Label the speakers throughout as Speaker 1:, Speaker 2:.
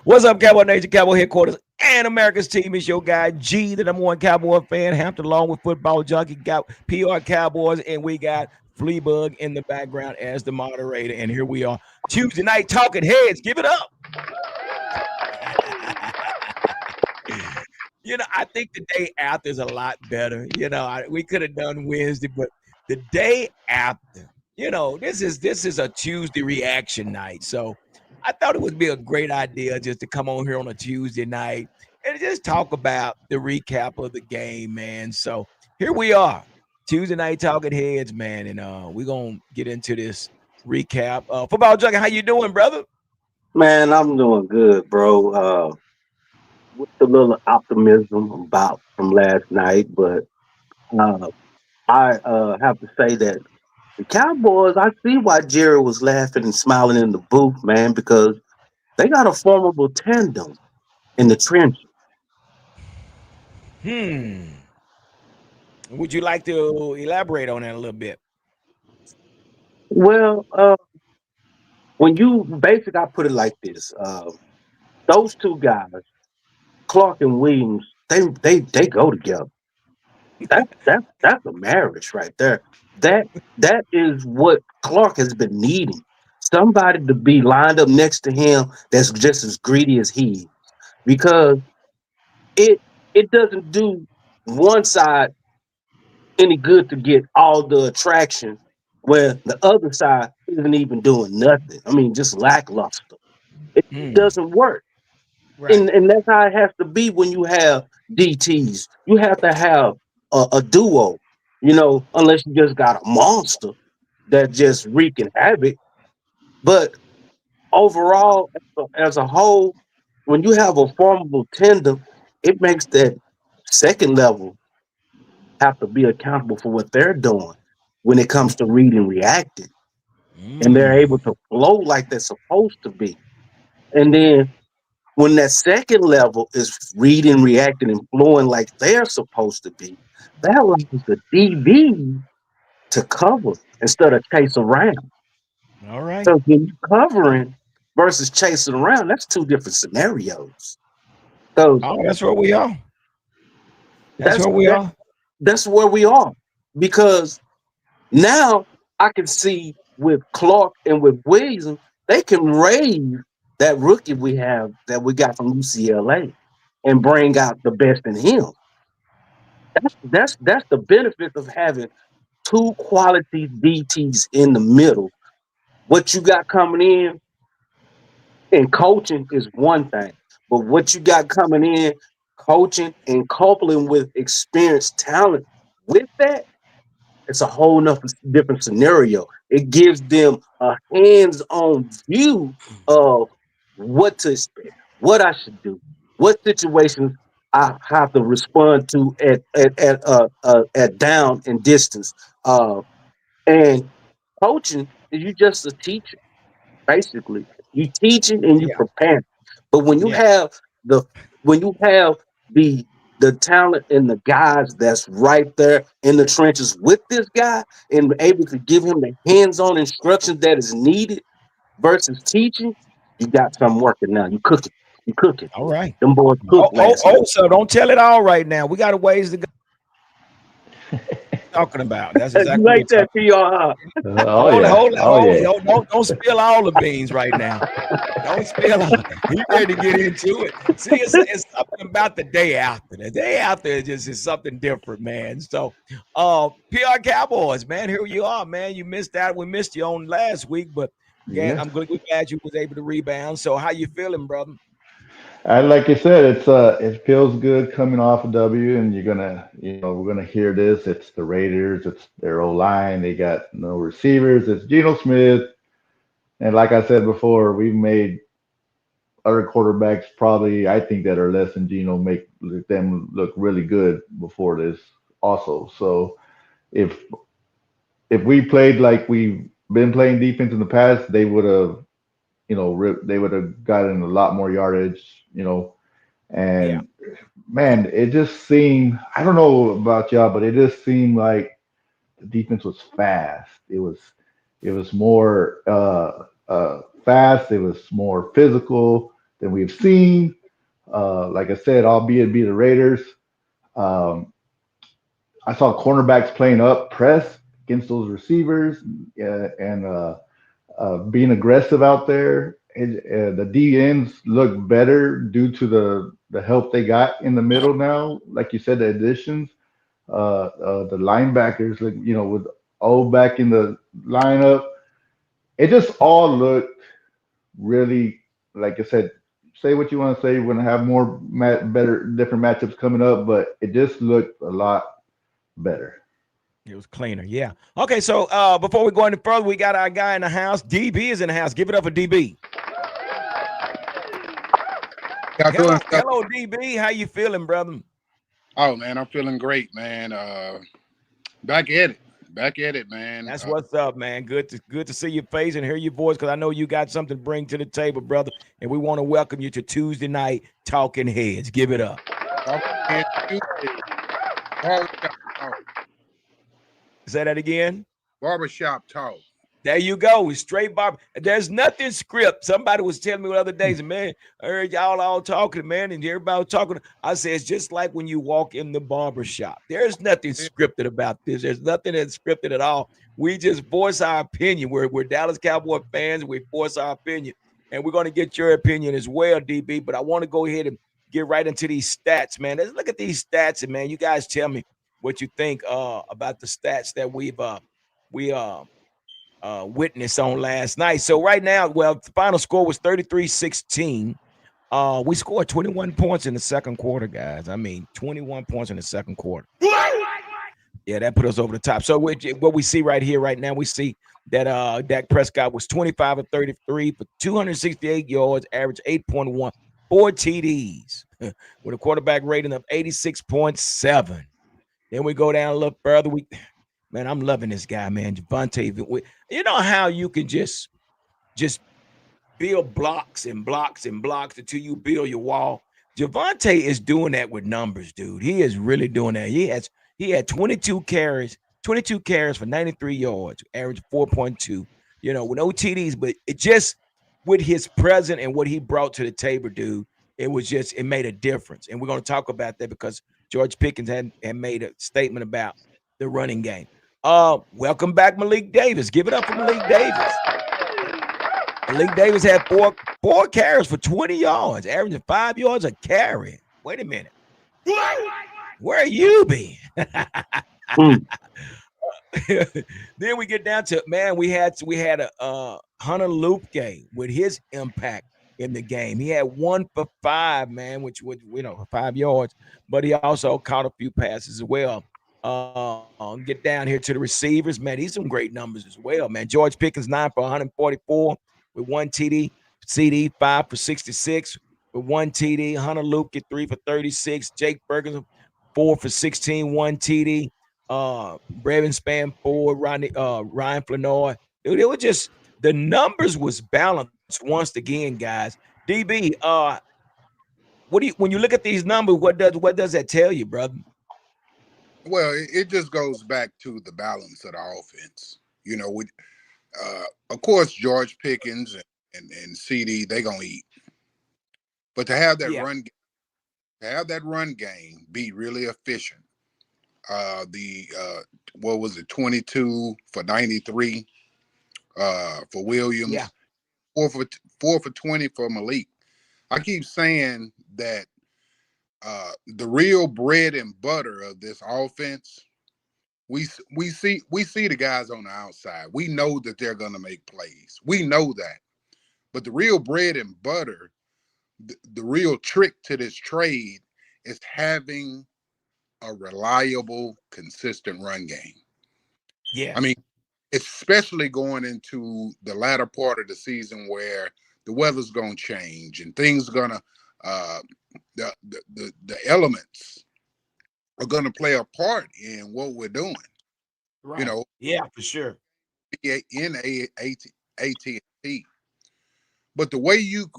Speaker 1: What's up, Cowboy Nation, Cowboy Headquarters, and America's team? Is your guy G, the number one Cowboy fan, Hampton, along with football junkie, got PR Cowboys, and we got Fleabug in the background as the moderator. And here we are, Tuesday night talking heads. Give it up. I think the day after is a lot better. We could have done Wednesday, but the day after, this is a Tuesday reaction night. So I thought it would be a great idea just to come on here on a Tuesday night and just talk about the recap of the game, man. So here we are, Tuesday night talking heads, man, and we're gonna get into this recap. Football junkie, how you doing, brother?
Speaker 2: Man, I'm doing good, bro. With a little optimism about from last night, but uh, I have to say that the Cowboys. I see why Jerry was laughing and smiling in the booth, man, because they got a formidable tandem in the trenches.
Speaker 1: Hmm. Would you like to elaborate on that a little bit?
Speaker 2: Well, when you basically, I put it like this: those two guys, Clark and Williams, they go together. That's a marriage right there. That that is what Clark has been needing. Somebody to be lined up next to him that's just as greedy as he is. Because it it doesn't do one side any good to get all the attraction where the other side isn't even doing nothing. I mean, just lackluster. It
Speaker 1: Hmm.
Speaker 2: doesn't work.
Speaker 1: Right.
Speaker 2: And that's how it has to be when you have DTs. You have to have a duo, unless you just got a monster that just wreaking havoc. But overall, as a whole, when you have a formable tandem, it makes that second level have to be accountable for what they're doing when it comes to reading, reacting, and they're
Speaker 1: Mm.
Speaker 2: able to flow like they're supposed to be. And then when that second level is reading, reacting, and flowing like they're supposed to be, that allows the DB to cover instead of chase around.
Speaker 1: All right.
Speaker 2: So when you covering versus chasing around, that's two different scenarios. So
Speaker 1: Oh, that's where we are. That's
Speaker 2: that's
Speaker 1: where we
Speaker 2: that
Speaker 1: are.
Speaker 2: that's where we are. Because now I can see with Clark and with Williams, they can raise that rookie we got from UCLA and bring out the best in him. That's the benefit of having two quality DTs in the middle. What you got coming in coaching is one thing, but what you got coming in coaching and coupling with experienced talent with that, it's a whole nother different scenario. It gives them a hands-on view of what to expect, what I should do, what situations I have to respond to at down and distance. And coaching is you just a teacher, basically. You teaching and you
Speaker 1: Yeah.
Speaker 2: preparing. But
Speaker 1: Yeah.
Speaker 2: the when you have the the talent and the guys that's right there in the trenches with this guy and able to give him the hands-on instruction that is needed versus teaching, you got something working now. You cooking. You cooking.
Speaker 1: All right.
Speaker 2: Them boys
Speaker 1: Oh,
Speaker 2: cooked
Speaker 1: oh,
Speaker 2: last night.
Speaker 1: oh, so don't tell it all right now. We got a ways to go talking about. That's
Speaker 2: You
Speaker 1: exactly what
Speaker 2: like
Speaker 1: we're
Speaker 2: that,
Speaker 1: talking about.
Speaker 2: PR?
Speaker 3: Oh
Speaker 1: Hold it,
Speaker 3: yeah,
Speaker 1: hold it,
Speaker 3: oh
Speaker 1: hold it.
Speaker 3: yeah.
Speaker 1: Don't spill all the beans right now. Don't spill all. He ready to get into it. See, it's something about the day after. The day after is something different, man. So PR Cowboys, man, here you are, man. You missed that. We missed you on last week, but again,
Speaker 3: Yeah.
Speaker 1: we're glad you was able to rebound. So how you feeling, brother?
Speaker 3: And like you said, it feels good coming off a W, and we're gonna hear this. It's the Raiders. It's their O line. They got no receivers. It's Geno Smith, and like I said before, we've made other quarterbacks probably I think that are less than Geno make them look really good before this also. So if if we played like we've been playing defense in the past, they would have they would have gotten a lot more yardage.
Speaker 1: Yeah.
Speaker 3: And man, it just seemed I don't know about y'all, but it just seemed like the defense was fast. It was more fast. It was more physical. than we've seen. Like I said, albeit be the Raiders. Um, I saw cornerbacks playing up press against those receivers and being aggressive out there. The D ends look better due to the help they got in the middle now. Like you said, the additions. The linebackers, like with O back in the lineup, it just all looked really, like I said. Say what you want to say. We're gonna have more better, different matchups coming up, but it just looked a lot better.
Speaker 1: It was cleaner. Yeah. Okay. So before we go any further, we got our guy in the house. DB is in the house. Give it up for DB.
Speaker 4: Y'all
Speaker 1: Hello,
Speaker 4: doing stuff?
Speaker 1: hello, DB. How you feeling, brother?
Speaker 4: Oh man, I'm feeling great, man. Back at it, man.
Speaker 1: That's what's up, man. Good to see your face and hear your voice because I know you got something to bring to the table, brother. And we want to welcome you to Tuesday night Talking Heads. Give it up. Say that again.
Speaker 4: Barbershop talk.
Speaker 1: There you go. It's straight barber. There's nothing script. Somebody was telling me the other days, man, I heard y'all all talking, man, and everybody was talking. I said, it's just like when you walk in the barber shop. There's nothing scripted about this. There's nothing that's scripted at all. We just voice our opinion. We're Dallas Cowboy fans. We voice our opinion. And we're going to get your opinion as well, DB. But I want to go ahead and get right into these stats, man. Let's look at these stats, and man, you guys tell me what you think about the stats that we witness on last night. So right now, well, the final score was 33-16. We scored 21 points in the second quarter, guys. I mean, 21 points in the second quarter. Yeah, that put us over the top. So what we see right here, right now, we see that Dak Prescott was 25 of 33 for 268 yards, average 8.1, 4 TDs, with a quarterback rating of 86.7. Then we go down a little further. Man, I'm loving this guy, man, Javonte. You know how you can just build blocks and blocks and blocks until you build your wall. Javonte is doing that with numbers, dude. He is really doing that. He had 22 carries for 93 yards, average 4.2. With no TDs, but it just with his presence and what he brought to the table, dude. It made a difference, and we're going to talk about that because George Pickens had made a statement about the running game. Welcome back, Malik Davis. Give it up for Malik Davis. Malik Davis had four carries for 20 yards, averaging 5 yards a carry. Wait a minute. Where you been? Then we get down to, man, we had a Hunter Luepke with his impact in the game. He had 1 for 5, man, which would 5 yards, but he also caught a few passes as well. Get down here to the receivers, man. These some great numbers as well, man. George Pickens 9 for 144 with 1 TD. CD 5 for 66 with 1 TD. Hunter Luepke 3 for 36. Jake Ferguson 4 for 16, 1 TD. Brevin Span 4. Ryan Flanoy. Dude, it was just the numbers was balanced once again, guys. DB, when you look at these numbers, what does that tell you, brother?
Speaker 4: Well, it just goes back to the balance of the offense. Of course, George Pickens and CD, they gonna eat, but to have that run game be really efficient. What was it, 22 for 93 for Williams,
Speaker 1: Yeah.
Speaker 4: 4 for 20 for Malik. I keep saying that the real bread and butter of this offense, we see the guys on the outside. We know that they're going to make plays. We know that. But the real bread and butter, the real trick to this trade is having a reliable, consistent run game.
Speaker 1: Yeah.
Speaker 4: I mean, especially going into the latter part of the season where the weather's going to change and things are going to the elements are going to play a part in what we're doing.
Speaker 1: Right. Yeah, for sure.
Speaker 4: In AT&T. But the way you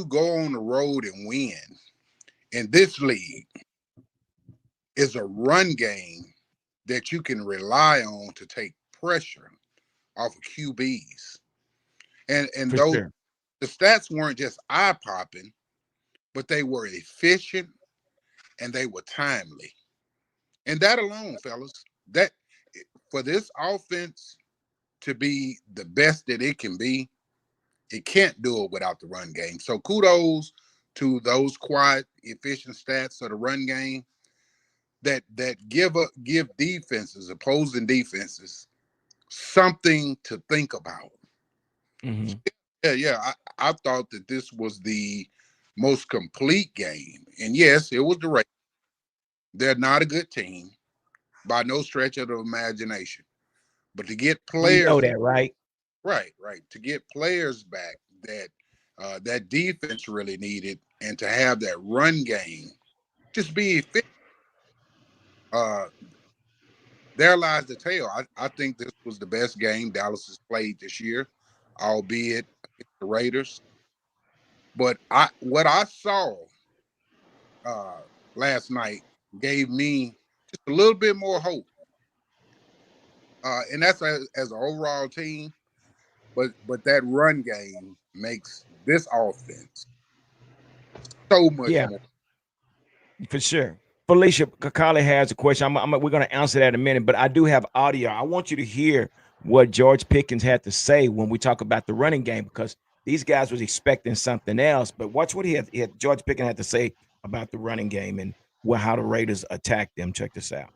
Speaker 4: go on the road and win in this league is a run game that you can rely on to take pressure off of QBs. And
Speaker 1: for
Speaker 4: those
Speaker 1: sure.
Speaker 4: The stats weren't just eye popping, but they were efficient and they were timely. And that alone, fellas, that for this offense to be the best that it can be, it can't do it without the run game. So kudos to those quiet, efficient stats of the run game that give defenses, opposing defenses, something to think about.
Speaker 1: Mm-hmm.
Speaker 4: Yeah. I thought that this was the most complete game. And yes, it was the Raiders. They're not a good team by no stretch of the imagination. But to get
Speaker 1: We know
Speaker 4: players
Speaker 1: that, right?
Speaker 4: right, to get players back that that defense really needed, and to have that run game just be efficient. Uh, there lies the tale. I think this was the best game Dallas has played this year, albeit against the Raiders. But I what I saw uh, last night gave me just a little bit more hope, and that's as an overall team. But that run game makes this offense so much
Speaker 1: Yeah,
Speaker 4: more.
Speaker 1: for sure. Felicia Kakali has a question. We're going to answer that in a minute, but I do have audio. I want you to hear what George Pickens had to say when we talk about the running game, because these guys was expecting something else. But watch what George Pickens had to say about the running game and how the Raiders attacked them. Check this out.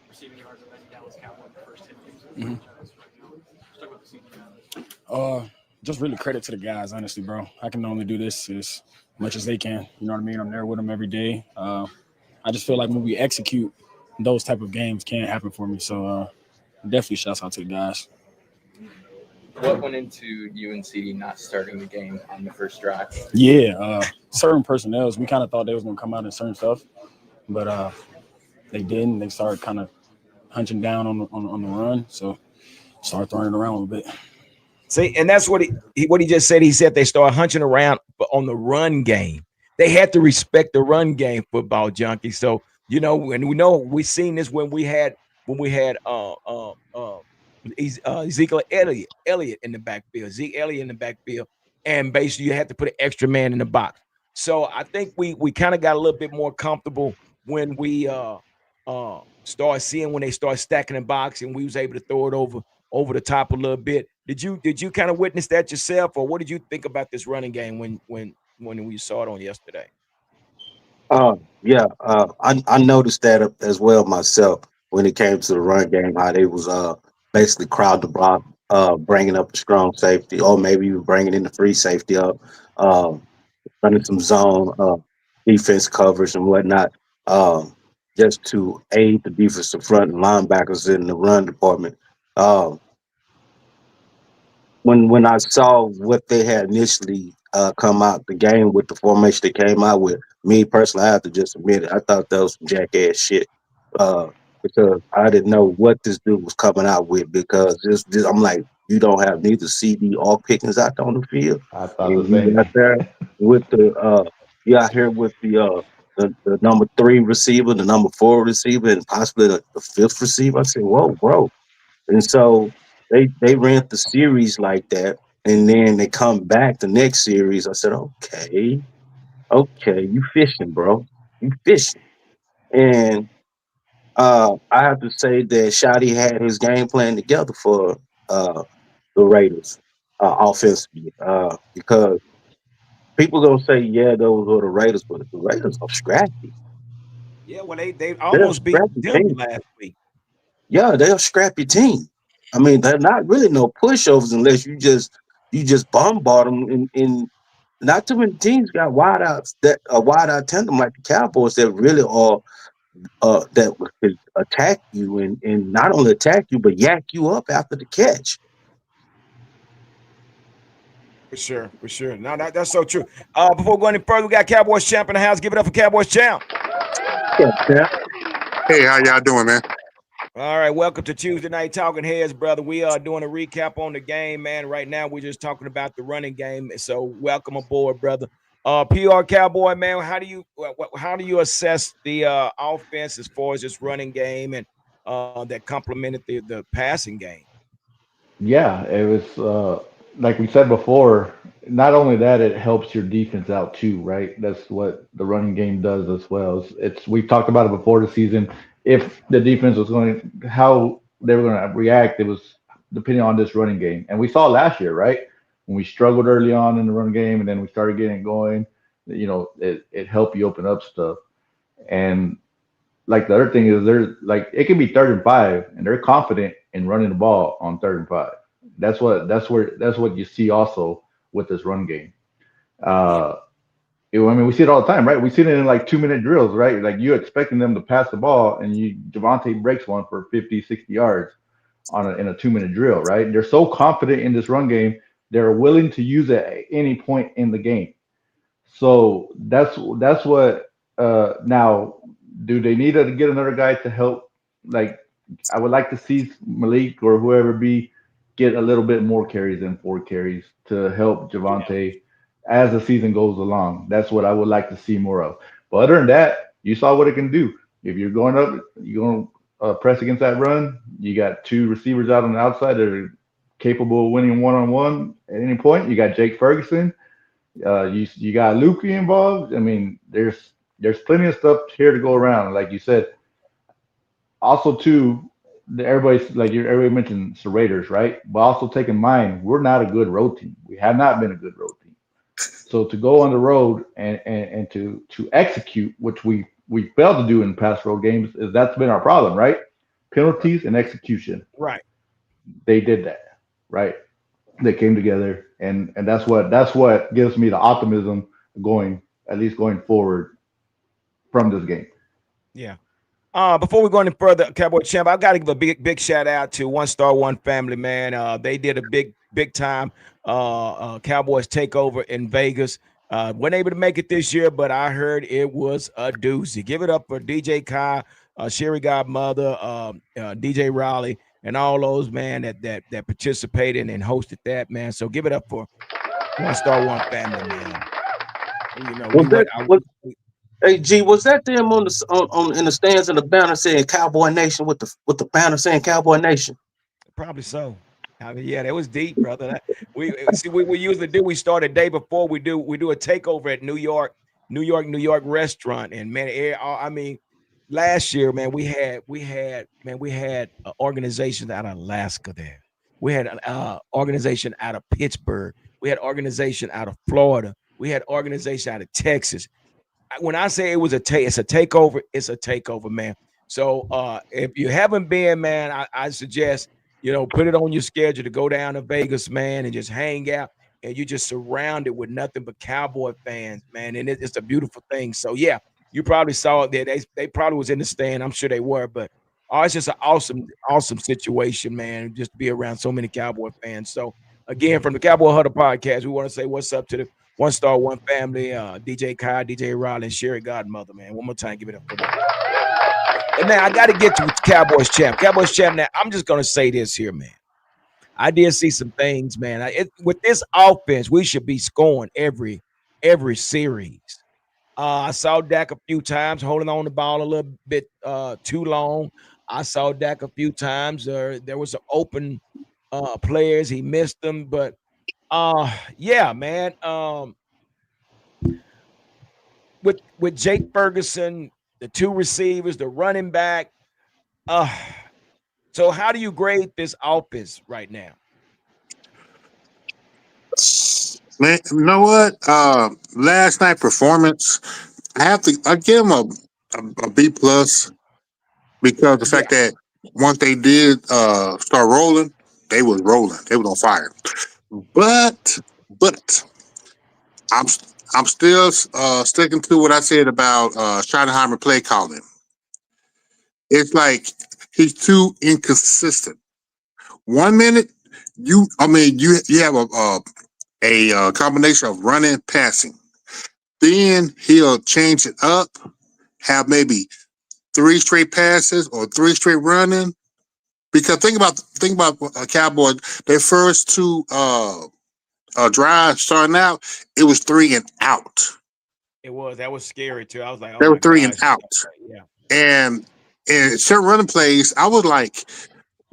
Speaker 5: Receiving yards of any Dallas Cowboy in the first 10 games of the
Speaker 6: Mhm.
Speaker 5: franchise right now. Let's talk about the season.
Speaker 6: Just really credit to the guys, honestly, bro. I can only do this as much as they can. You know what I mean? I'm there with them every day. I just feel like when we execute, those type of games can't happen for me. So definitely shouts out to the guys.
Speaker 5: What went into you and CD not starting the game on the first drive?
Speaker 6: Yeah, certain personnels, we kind of thought they was gonna come out and certain stuff, but they didn't. They started kind of hunching down on the run, so started throwing it around a little bit.
Speaker 1: See, and that's what he just said. He said they started hunching around on the run game. They had to respect the run game, football junkie. So and we know we seen this when we had Ezekiel Elliott in the backfield, Zeke Elliott in the backfield, and basically you had to put an extra man in the box. So I think we kind of got a little bit more comfortable when we start seeing when they start stacking the box, and we was able to throw it over the top a little bit. Did you kind of witness that yourself, or what did you think about this running game when we saw it on yesterday?
Speaker 2: Yeah, I noticed that as well myself when it came to the run game, how they was basically crowd the block, bringing up the strong safety, or maybe even bringing in the free safety up, uh, running some zone defense coverage and whatnot, um, just to aid the defensive front and linebackers in the run department. Um, when I saw what they had initially come out the game with the formation they came out with, me personally, I have to just admit it. I thought that was some jackass shit uh, because I didn't know what this dude was coming out with. Because I'm like, you don't have neither CD or Pickens out on the field,
Speaker 3: I thought the
Speaker 2: and you
Speaker 3: same
Speaker 2: got
Speaker 3: thing.
Speaker 2: there with you out here with the number three receiver, the number four receiver, and possibly the fifth receiver. I said, whoa, bro. And so they ran the series like that, and then they come back the next series. I said, okay, you fishing, bro, you fishing. And I have to say that Shotty had his game plan together for uh, the Raiders offensively, because people gonna say, yeah, those are the Raiders, but the Raiders are scrappy.
Speaker 1: Yeah, well, they
Speaker 2: They're a
Speaker 1: almost beat
Speaker 2: scrappy
Speaker 1: Denver
Speaker 2: team.
Speaker 1: last week.
Speaker 2: Yeah, they're a scrappy team. I mean, they're not really no pushovers unless you just bombard them. In not too many teams got wideouts that a wide out tandem like the Cowboys that really are that could attack you and not only attack you but yak you up after the catch.
Speaker 1: For sure, for sure. No, that's so true. Before we go any further, we got Cowboys champ in the house. Give it up for Cowboys champ.
Speaker 2: Yeah, yeah.
Speaker 7: Hey, how y'all doing, man?
Speaker 1: All right, welcome to Tuesday Night Talking Heads, brother. We are doing a recap on the game, man. Right now, we're just talking about the running game. So, welcome aboard, brother. PR Cowboy, man. How do you assess the offense as far as this running game and that complemented the passing game?
Speaker 3: Yeah, it was. like we said before, not only that, it helps your defense out too, right? That's what the running game does as well. It's we've talked about it before the season. If the defense was going, how they were going to react, it was depending on this running game. And we saw last year, right? When we struggled early on in the run game, and then we started getting it going. It helped you open up stuff. And like the other thing is, there's like it can be 3rd and 5, and they're confident in running the ball on 3rd and 5. That's what you see also with this run game.
Speaker 1: Yeah.
Speaker 3: Uh, I mean, we see it all the time, right? We see it in like 2 minute drills, right? Like you expecting them to pass the ball, and Javante breaks one for 50, 60 yards in a 2 minute drill, right? They're so confident in this run game, they're willing to use it at any point in the game. So that's what. Now, do they need to get another guy to help? Like, I would like to see Malik or whoever be get a little bit more carries than 4 carries to help
Speaker 1: Yeah.
Speaker 3: Javante as the season goes along. That's what I would like to see more of. But other than that, you saw what it can do. If you're going up, you're going to press against that run. You got 2 receivers out on the outside that are capable of winning one-on-one at any point. You got Jake Ferguson. You got Luke involved. I mean, there's plenty of stuff here to go around. Like you said, also too, everybody mentioned the Raiders, right? But also take in mind we're not a good road team. We have not been a good road team. So to go on the road and to execute, which we failed to do in past road games, is that's been our problem, right? Penalties and execution.
Speaker 1: Right.
Speaker 3: They did that, right? They came together, and that's what gives me the optimism going, at least going forward from this game.
Speaker 1: Yeah. Before we go any further, Cowboy Champ, I got to give a big shout out to One Star One Family, man. They did a big time Cowboys takeover in Vegas. Weren't able to make it this year, but I heard it was a doozy. Give it up for DJ Kai, Sherry Godmother, DJ Raleigh, and all those man that participated and hosted that, man. So give it up for One Star One Family, man. We
Speaker 2: Was
Speaker 1: went
Speaker 2: that
Speaker 1: out.
Speaker 2: was Hey G, was that them on on in the stands in the banner saying Cowboy Nation with the banner saying Cowboy Nation?
Speaker 1: Probably so. I mean, yeah, that was deep, brother. We see we usually do. We start a day before we do a takeover at New York restaurant, and man, I mean, last year, man, we had an organization out of Alaska there. We had an organization out of Pittsburgh. We had organization out of Florida. We had organization out of Texas. When I say it's a takeover, it's a takeover, man. So if you haven't been, man, I suggest put it on your schedule to go down to Vegas, man, and just hang out. And you just surrounded with nothing but Cowboy fans, man, and it's a beautiful thing. So yeah, you probably saw it there. They probably was in the stand. I'm sure they were, but it's just an awesome situation, man, just to be around so many Cowboy fans. So again, from the Cowboy Huddle podcast, we want to say what's up to the One Star One Family, DJ Kai, DJ Riley, and Sherry Godmother, man. One more time, give it up for them. And now I got to get to Cowboys champ. Cowboys champ. Now I'm just gonna say this here, man. I did see some things, man. With this offense, we should be scoring every series. I saw Dak a few times holding on the ball a little bit too long. I saw Dak a few times. There was some open players. He missed them, but yeah, man. With Jake Ferguson, the 2 receivers, the running back. Uh, so how do you grade this offense right now?
Speaker 7: Man, you know what? Last night performance, I give them a B plus because the
Speaker 1: Yeah,
Speaker 7: fact that once they did start rolling, they was rolling. They was on fire. But I'm I'm still sticking to what I said about Schottenheimer play calling. It's like he's too inconsistent. 1 minute you have a combination of running and passing. Then he'll change it up, have maybe 3 straight passes or 3 straight running. Because think about Cowboys. Their first 2 drives starting out, it was 3 and out.
Speaker 1: it was. That was scary too. I was like, oh
Speaker 7: They were
Speaker 1: my
Speaker 7: three and
Speaker 1: gosh.
Speaker 7: out,
Speaker 1: Yeah.
Speaker 7: and certain running plays, I was like,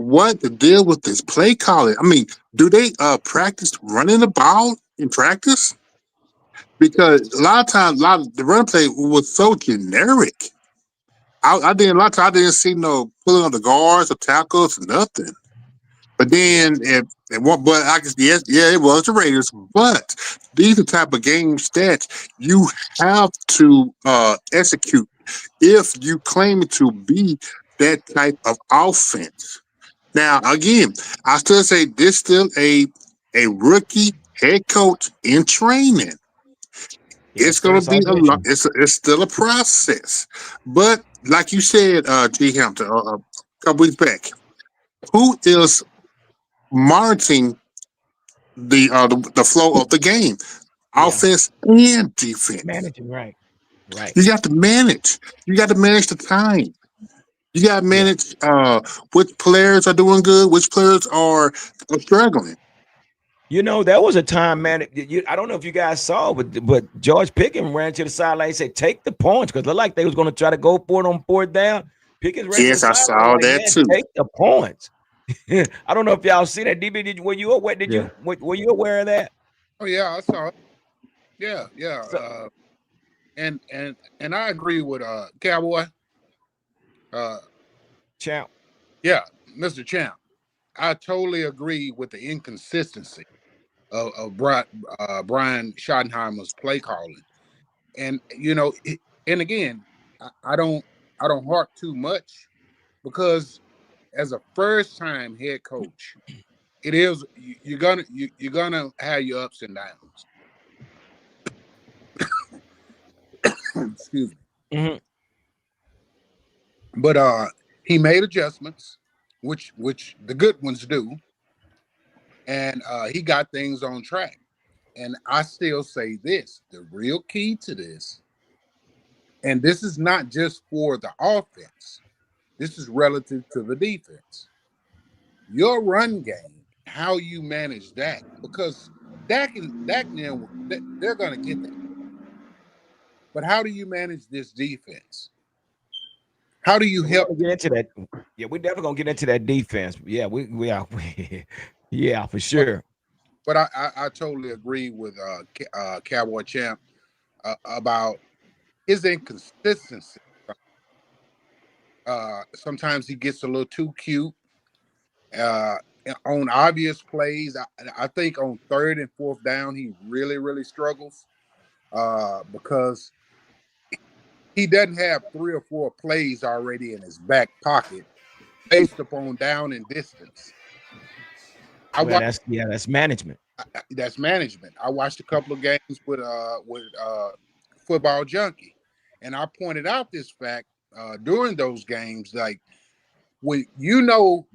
Speaker 7: what the deal with this play calling? I mean, do they practice running the ball in practice? Because a lot of times, a lot of the run play was so generic. I didn't a lot of times I didn't see no pulling on the guards or tackles or nothing. But then but I guess yes, yeah, it was the Raiders. But these are the type of games that you have to execute if you claim to be that type of offense. Now, again, I still say this still a rookie head coach in training.
Speaker 1: Yeah,
Speaker 7: It's
Speaker 1: his
Speaker 7: going to
Speaker 1: first
Speaker 7: be a lot.
Speaker 1: audition.
Speaker 7: It's still a process. But like you said, G. Hampton, a couple weeks back, who is monitoring the flow of the game,
Speaker 1: Yeah,
Speaker 7: offense and defense?
Speaker 1: managing right, right.
Speaker 7: You got to manage. You got to manage the time. You got to
Speaker 1: Yeah.
Speaker 7: manage which players are doing good, which players are struggling.
Speaker 1: You know, there was a time, man. I don't know if you guys saw, but George Pickens ran to the sideline and said, "Take the points," because it looked like they was going to try to go for it on fourth down. Pickens ran to the
Speaker 7: Yes, I
Speaker 1: sideline
Speaker 7: saw
Speaker 1: like,
Speaker 7: that
Speaker 1: "Man,
Speaker 7: too.
Speaker 1: take the points." I don't know if y'all see that. DB, were you aware?
Speaker 3: Yeah.
Speaker 1: Were you aware of that?
Speaker 4: Oh yeah, I saw it. Yeah, yeah.
Speaker 1: So,
Speaker 4: And I agree with Cowboy. Uh,
Speaker 1: champ.
Speaker 4: yeah, Mr. Champ. I totally agree with the inconsistency of Brian Schottenheimer's play calling. And and again, I don't harp too much because as a first time head coach, it is you're gonna have your ups and downs. Excuse me.
Speaker 1: Hmm.
Speaker 4: But he made adjustments, which the good ones do, and he got things on track. And I still say this: the real key to this, and this is not just for the offense. This is relative to the defense. Your run game, how you manage that, because Dak and them, they're going to get that. But how do you manage this defense? How do you
Speaker 1: Yeah, we're
Speaker 4: help?
Speaker 1: gonna get into that. Yeah, we're definitely gonna get into that defense. Yeah, we are. Yeah, for
Speaker 4: But
Speaker 1: sure.
Speaker 4: I totally agree with Cowboy Champ about his inconsistency. Sometimes he gets a little too cute uh, on obvious plays. I think on third and fourth down, he really, really struggles because he doesn't have 3 or 4 plays already in his back pocket based upon down and distance. I
Speaker 1: Well,
Speaker 4: watched
Speaker 1: that's management.
Speaker 4: that's management. I watched a couple of games with Football Junkie, and I pointed out this fact during those games, like when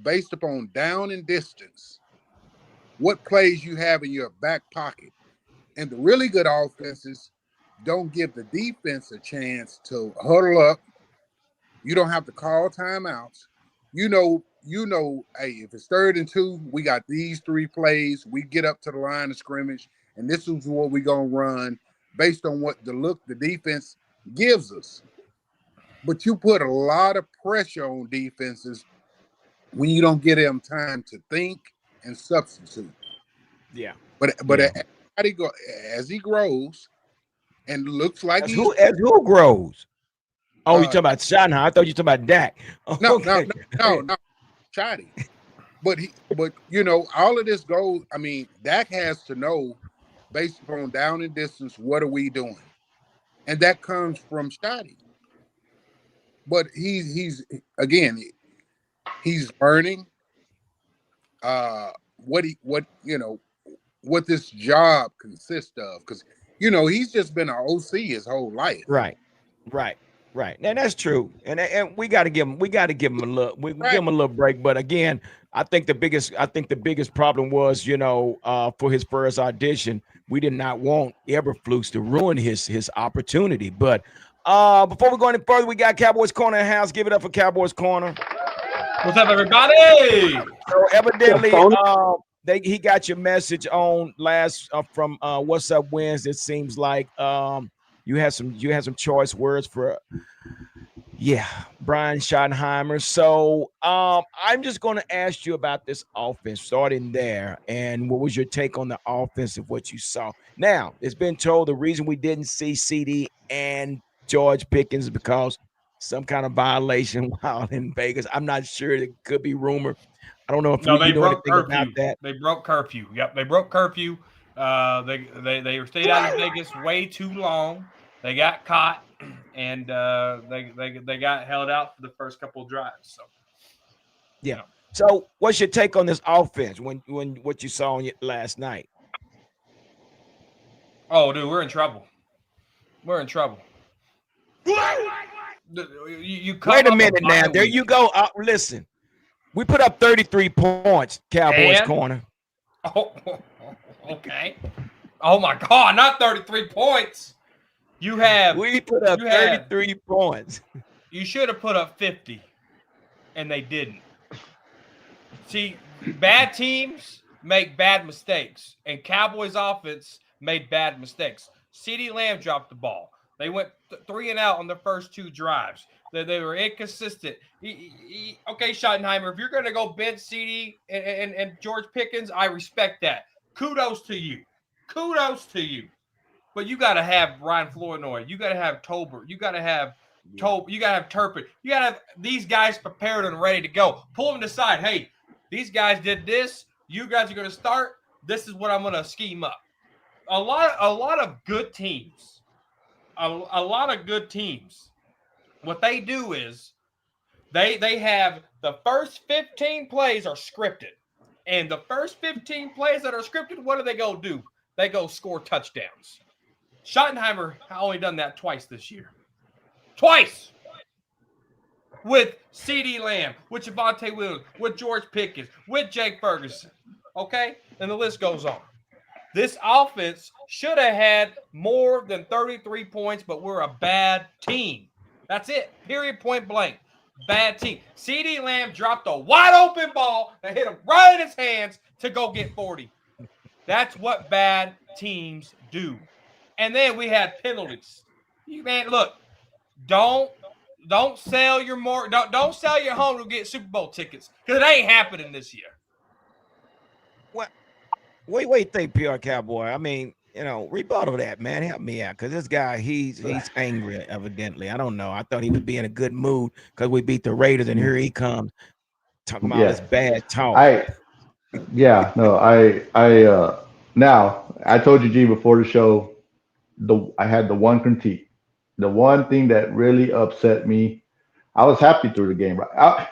Speaker 4: based upon down and distance, what plays you have in your back pocket, and the really good offenses don't give the defense a chance to huddle up. You don't have to call timeouts. Hey, if it's 3rd and 2, we got these 3 plays. We get up to the line of scrimmage, and this is what we're gonna run based on what the defense gives us. But you put a lot of pressure on defenses when you don't get them time to think and substitute.
Speaker 1: Yeah,
Speaker 4: But
Speaker 1: yeah.
Speaker 4: as he grows and looks like
Speaker 1: As who grows. Oh, you
Speaker 4: uh
Speaker 1: talking about Schottenheimer? I thought you talking about Dak.
Speaker 4: no no
Speaker 1: Okay.
Speaker 4: no no no Chatty. But all of this goes. I mean, Dak has to know based upon down and distance, what are we doing? And that comes from Scotty. But he's again, he's learning what this job consists of. Because he's just been an OC his whole life.
Speaker 1: Right, right, right. Now that's true, and we got to give him a look. We give
Speaker 4: Right.
Speaker 1: him a little break, but again, I think the biggest problem was, for his first audition, we did not want Eberflus to ruin his opportunity. But before we go any further, we got Cowboys Corner in the house. Give it up for Cowboys Corner.
Speaker 8: What's up, everybody?
Speaker 1: So evidently,
Speaker 2: Tony?
Speaker 1: he got your message on last from What's Up Wednesday. It seems like you had some choice words for Yeah, Brian Schottenheimer. So I'm just going to ask you about this offense, starting there. And what was your take on the offense of what you saw? Now, it's been told the reason we didn't see CD and George Pickens is because some kind of violation while in Vegas. I'm not sure. It could be rumor. I don't know if
Speaker 8: No, they
Speaker 1: you know
Speaker 8: broke
Speaker 1: anything about
Speaker 8: curfew.
Speaker 1: that.
Speaker 8: They broke curfew. Yep, they broke curfew. They stayed out of Vegas way too long. They got caught, and they got held out for the first couple of drives. So
Speaker 1: Yeah. So what's your take on this offense when what you saw last night?
Speaker 8: oh, dude, we're in trouble. We're in trouble. You come
Speaker 1: Wait a
Speaker 8: off a
Speaker 1: minute now.
Speaker 8: bye
Speaker 1: There
Speaker 8: week,
Speaker 1: you go. Listen, we put up 33 points, Cowboys
Speaker 8: and
Speaker 1: corner.
Speaker 8: oh, okay. Oh my God, not 33 points.
Speaker 1: We put up 33 points.
Speaker 8: You should have put up 50, and they didn't. See, bad teams make bad mistakes, and Cowboys offense made bad mistakes. CeeDee Lamb dropped the ball. They went 3 and out on the first 2 drives. They were inconsistent. Okay, Schottenheimer, if you're going to go bench CeeDee and George Pickens, I respect that. Kudos to you. Kudos to you. But you got to have Ryan Flournoy. You got to have Tolbert. You got to have you got to have Turpin. You got to have these guys prepared and ready to go. Pull them aside. Hey, these guys did this. You guys are going to start. This is what I'm going to scheme up. A lot of good teams. A lot of good teams. What they do is they have the first 15 plays are scripted. And the first 15 plays that are scripted, what do they go do? They go score touchdowns. Schottenheimer only done that twice this year. Twice! With CeeDee Lamb, with Javonte Williams, with George Pickens, with Jake Ferguson. Okay? And the list goes on. This offense should have had more than 33 points, but we're a bad team. That's it. Period, point blank. Bad team. CeeDee Lamb dropped a wide open ball that hit him right in his hands to go get 40. That's what bad teams do. And then we had penalties. Man, look, don't sell your don't sell your home to get Super Bowl tickets because it ain't happening this year.
Speaker 1: What do you think, PR Cowboy? I mean, rebuttal that, man. Help me out, because this guy, he's angry, evidently. I don't know. I thought he would be in a good mood because we beat the Raiders, and here he comes talking about all this bad talk.
Speaker 3: Now I told you, G, before the show, I had the one critique, the one thing that really upset me. I was happy through the game. I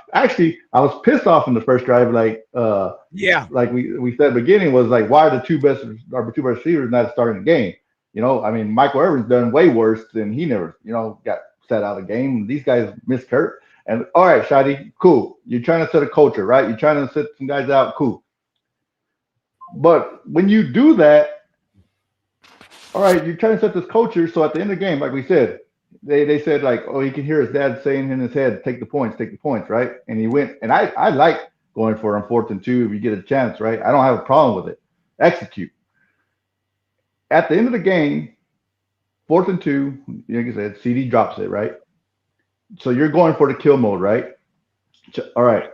Speaker 3: was pissed off in the first drive. Like we said at the beginning, was like, why are our two best receivers not starting the game? I mean, Michael Irvin's done way worse than he never, got set out of the game. These guys missed Kurt. And all right, Shadi, cool. You're trying to set a culture, right? You're trying to set some guys out, cool. But when you do that, all right, you're trying to set this culture. So at the end of the game, like we said, they said, like, oh, he can hear his dad saying in his head, take the points, right? And he went, and I like going for it on 4th and 2 if you get a chance, right? I don't have a problem with it. Execute. At the end of the game, 4th and 2, like I said, CD drops it, right? So you're going for the kill mode, right? All right.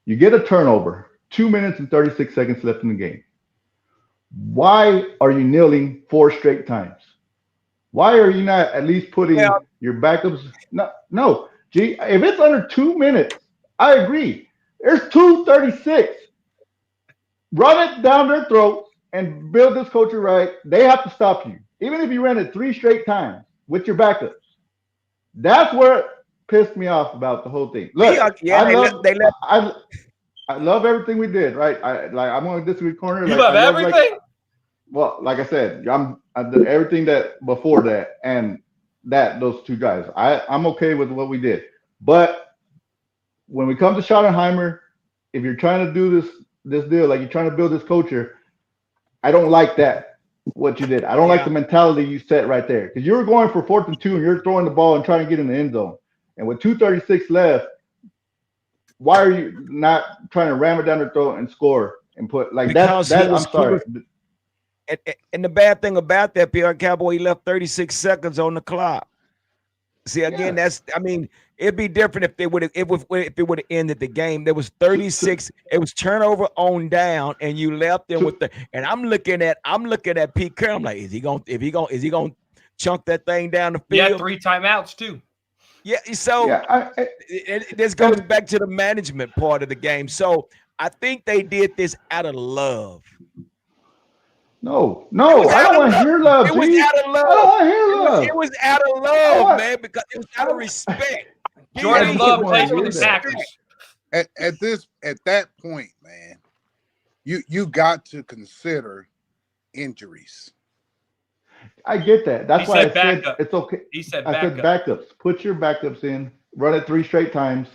Speaker 3: You get a turnover, 2 minutes and 36 seconds left in the game. Why are you kneeling 4 straight times? Why are you not at least putting your backups? No. Gee, if it's under 2 minutes, I agree. There's 2:36. Run it down their throats and build this culture right. They have to stop you. Even if you ran it 3 straight times with your backups. That's where it pissed me off about the whole thing. Look, I love everything we did, right? I'm going to disagree corner.
Speaker 8: You love everything?
Speaker 3: Well, like I said, I did everything that before that and those 2 guys. I'm okay with what we did. But when we come to Schottenheimer, if you're trying to do this deal, like you're trying to build this culture, I don't like that, what you did. I don't like the mentality you set right there. Because you were going for 4th and 2 and you're throwing the ball and trying to get in the end zone. And with 2:36 left, why are you not trying to ram it down their throat and score and put like that? I'm sorry.
Speaker 1: And the bad thing about that, PR Cowboy, he left 36 seconds on the clock. See, again,
Speaker 3: Yeah.
Speaker 1: I mean, it'd be different if they would have if it would have ended the game. There was
Speaker 3: To, to,
Speaker 1: 36. It was turnover on down, and you left them with
Speaker 3: to,
Speaker 1: the. And I'm looking at Pete Carroll. I'm like, is he gonna chunk that thing down the
Speaker 8: You had
Speaker 1: field?
Speaker 8: 3 timeouts too.
Speaker 1: Yeah. So
Speaker 3: yeah.
Speaker 1: this goes
Speaker 3: And
Speaker 1: back to the management part of the game. So I think they did this out of love.
Speaker 3: no,
Speaker 1: It was
Speaker 3: no, I
Speaker 1: out
Speaker 3: don't
Speaker 1: of
Speaker 3: want to
Speaker 1: love.
Speaker 3: hear love,
Speaker 1: It was
Speaker 3: G.
Speaker 1: out of
Speaker 3: I don't
Speaker 1: love.
Speaker 3: want to hear
Speaker 1: It
Speaker 3: love.
Speaker 1: was out of
Speaker 3: I
Speaker 1: love,
Speaker 3: want,
Speaker 1: man, because it was out
Speaker 3: I,
Speaker 1: of respect.
Speaker 3: I
Speaker 8: Jordan
Speaker 1: DB, it
Speaker 8: Love
Speaker 3: don't
Speaker 1: was
Speaker 3: want to
Speaker 8: plays
Speaker 1: out of
Speaker 8: for
Speaker 3: hear
Speaker 8: the
Speaker 3: that.
Speaker 1: respect.
Speaker 8: Packers.
Speaker 4: At that point, man, you got to consider injuries.
Speaker 3: I get that.
Speaker 8: He
Speaker 3: That's why I
Speaker 8: said
Speaker 3: said
Speaker 8: backup.
Speaker 3: it's okay.
Speaker 8: He said
Speaker 3: I said
Speaker 8: backup.
Speaker 3: backups. Put your backups in. Run it 3 straight times.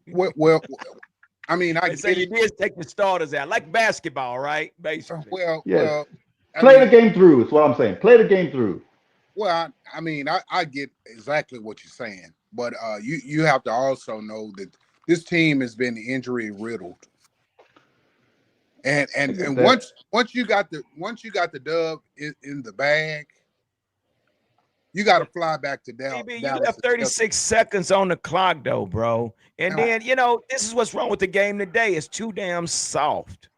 Speaker 4: Well, I mean, I
Speaker 1: They say
Speaker 4: get
Speaker 1: you
Speaker 4: it.
Speaker 1: did take the starters out, like basketball, right? Basically.
Speaker 3: Yes.
Speaker 4: I
Speaker 3: Play the
Speaker 4: mean,
Speaker 3: game through. Is what I'm saying. Play the game through.
Speaker 4: I mean, I get exactly what you're saying, but you have to also know that this team has been injury riddled, and
Speaker 3: I
Speaker 4: and
Speaker 3: get
Speaker 4: and
Speaker 3: that.
Speaker 4: once you got the dub in the bag, you got to
Speaker 1: But
Speaker 4: fly back to
Speaker 1: DB, you
Speaker 4: Dallas.
Speaker 1: left 36 seconds on the clock, though, bro. And
Speaker 4: Now,
Speaker 1: then, this is what's wrong with the game today. It's too damn soft.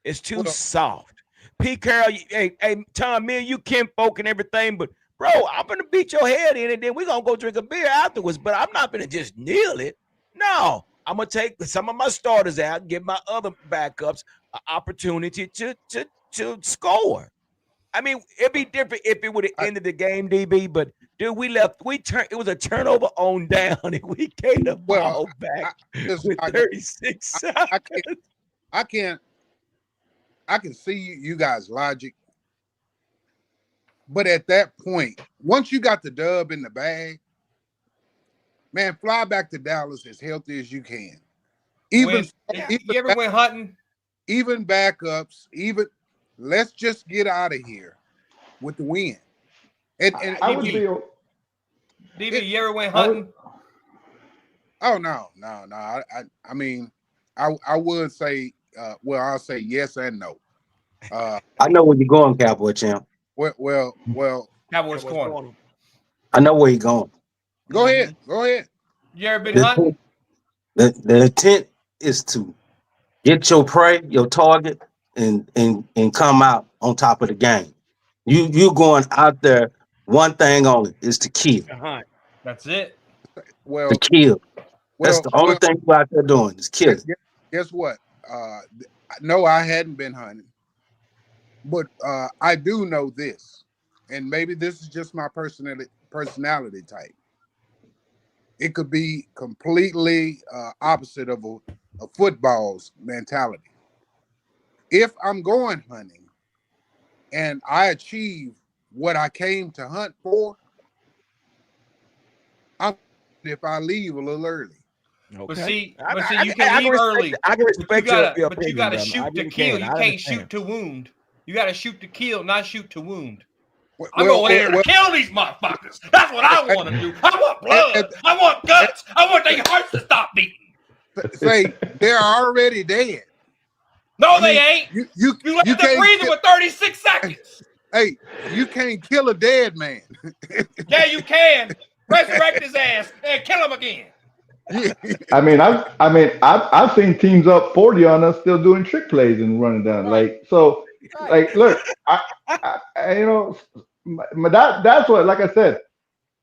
Speaker 1: It's too
Speaker 4: well,
Speaker 1: soft. Pete Carroll, hey, Tom, me and you, Kim Folk, and everything, but bro, I'm gonna beat your head in, and then we're gonna go drink a beer afterwards. But I'm not gonna just kneel it. No, I'm gonna take some of my starters out, give my other backups an opportunity to score. I mean, it'd be different if it would have
Speaker 4: I,
Speaker 1: ended the game, DB. But dude, it was a turnover on down, and we gave the
Speaker 4: well,
Speaker 1: ball back
Speaker 4: I, listen,
Speaker 1: with
Speaker 4: I,
Speaker 1: 36
Speaker 4: I, I
Speaker 1: seconds.
Speaker 4: can't, I can't, I can see you guys' logic, but at that point, once you got the dub in the bag, man, fly back to Dallas as healthy as you can. Even
Speaker 1: Yeah.
Speaker 4: even
Speaker 8: You ever went hunting?
Speaker 4: even backups, even let's just get out of here with the win. And
Speaker 3: I would
Speaker 8: DB,
Speaker 3: be.
Speaker 8: DB, you ever went
Speaker 3: I would.
Speaker 8: hunting?
Speaker 4: oh no. I mean, I would say well, I'll say yes and no.
Speaker 2: I know where you're going, Cowboy champ.
Speaker 4: Well,
Speaker 8: Cowboys
Speaker 1: What's
Speaker 8: corner.
Speaker 1: going on?
Speaker 2: I know where you're going.
Speaker 4: go ahead. Go ahead.
Speaker 8: You ever been
Speaker 2: The
Speaker 8: hunting?
Speaker 2: intent, the intent is to get your prey, your target, and come out on top of the game. You going out there. One thing only is to kill.
Speaker 1: Uh-huh.
Speaker 8: That's it.
Speaker 2: To
Speaker 4: Well,
Speaker 2: kill. That's the only
Speaker 4: well,
Speaker 2: thing you out there doing is killing.
Speaker 4: guess what? No, I hadn't been hunting, but I do know this, and maybe this is just my personality type. It could be completely opposite of a football's mentality. If I'm going hunting and I achieve what I came to hunt for, I'm if I leave a little early.
Speaker 8: But
Speaker 1: Okay.
Speaker 8: see,
Speaker 1: I,
Speaker 8: but see,
Speaker 1: I,
Speaker 8: you
Speaker 1: I,
Speaker 8: can
Speaker 1: I can
Speaker 8: leave
Speaker 1: respect.
Speaker 8: early,
Speaker 1: I can
Speaker 8: but you
Speaker 1: respect
Speaker 8: gotta,
Speaker 1: your
Speaker 8: but you
Speaker 1: opinion,
Speaker 8: gotta
Speaker 1: brother. I
Speaker 8: shoot to
Speaker 1: really
Speaker 8: kill.
Speaker 1: can.
Speaker 8: You
Speaker 1: I
Speaker 8: can't
Speaker 1: understand.
Speaker 8: shoot to wound. You gotta shoot to kill, not shoot to wound.
Speaker 4: Well,
Speaker 8: I'm going in there to kill these motherfuckers. That's what I want to do. I want blood. I want guts. I want their hearts to stop beating.
Speaker 4: say they're already dead.
Speaker 8: No,
Speaker 4: I
Speaker 8: they
Speaker 4: mean,
Speaker 8: ain't.
Speaker 4: you
Speaker 8: You left them
Speaker 4: can't
Speaker 8: breathing
Speaker 4: kill,
Speaker 8: with 36 seconds.
Speaker 4: hey, you can't kill a dead man.
Speaker 8: Yeah, you can. Resurrect his ass and kill him again.
Speaker 3: I mean, I've seen teams up 40 on us still doing trick plays and running down.
Speaker 8: Right.
Speaker 3: Like so,
Speaker 8: Right.
Speaker 3: like look, that's what. Like I said,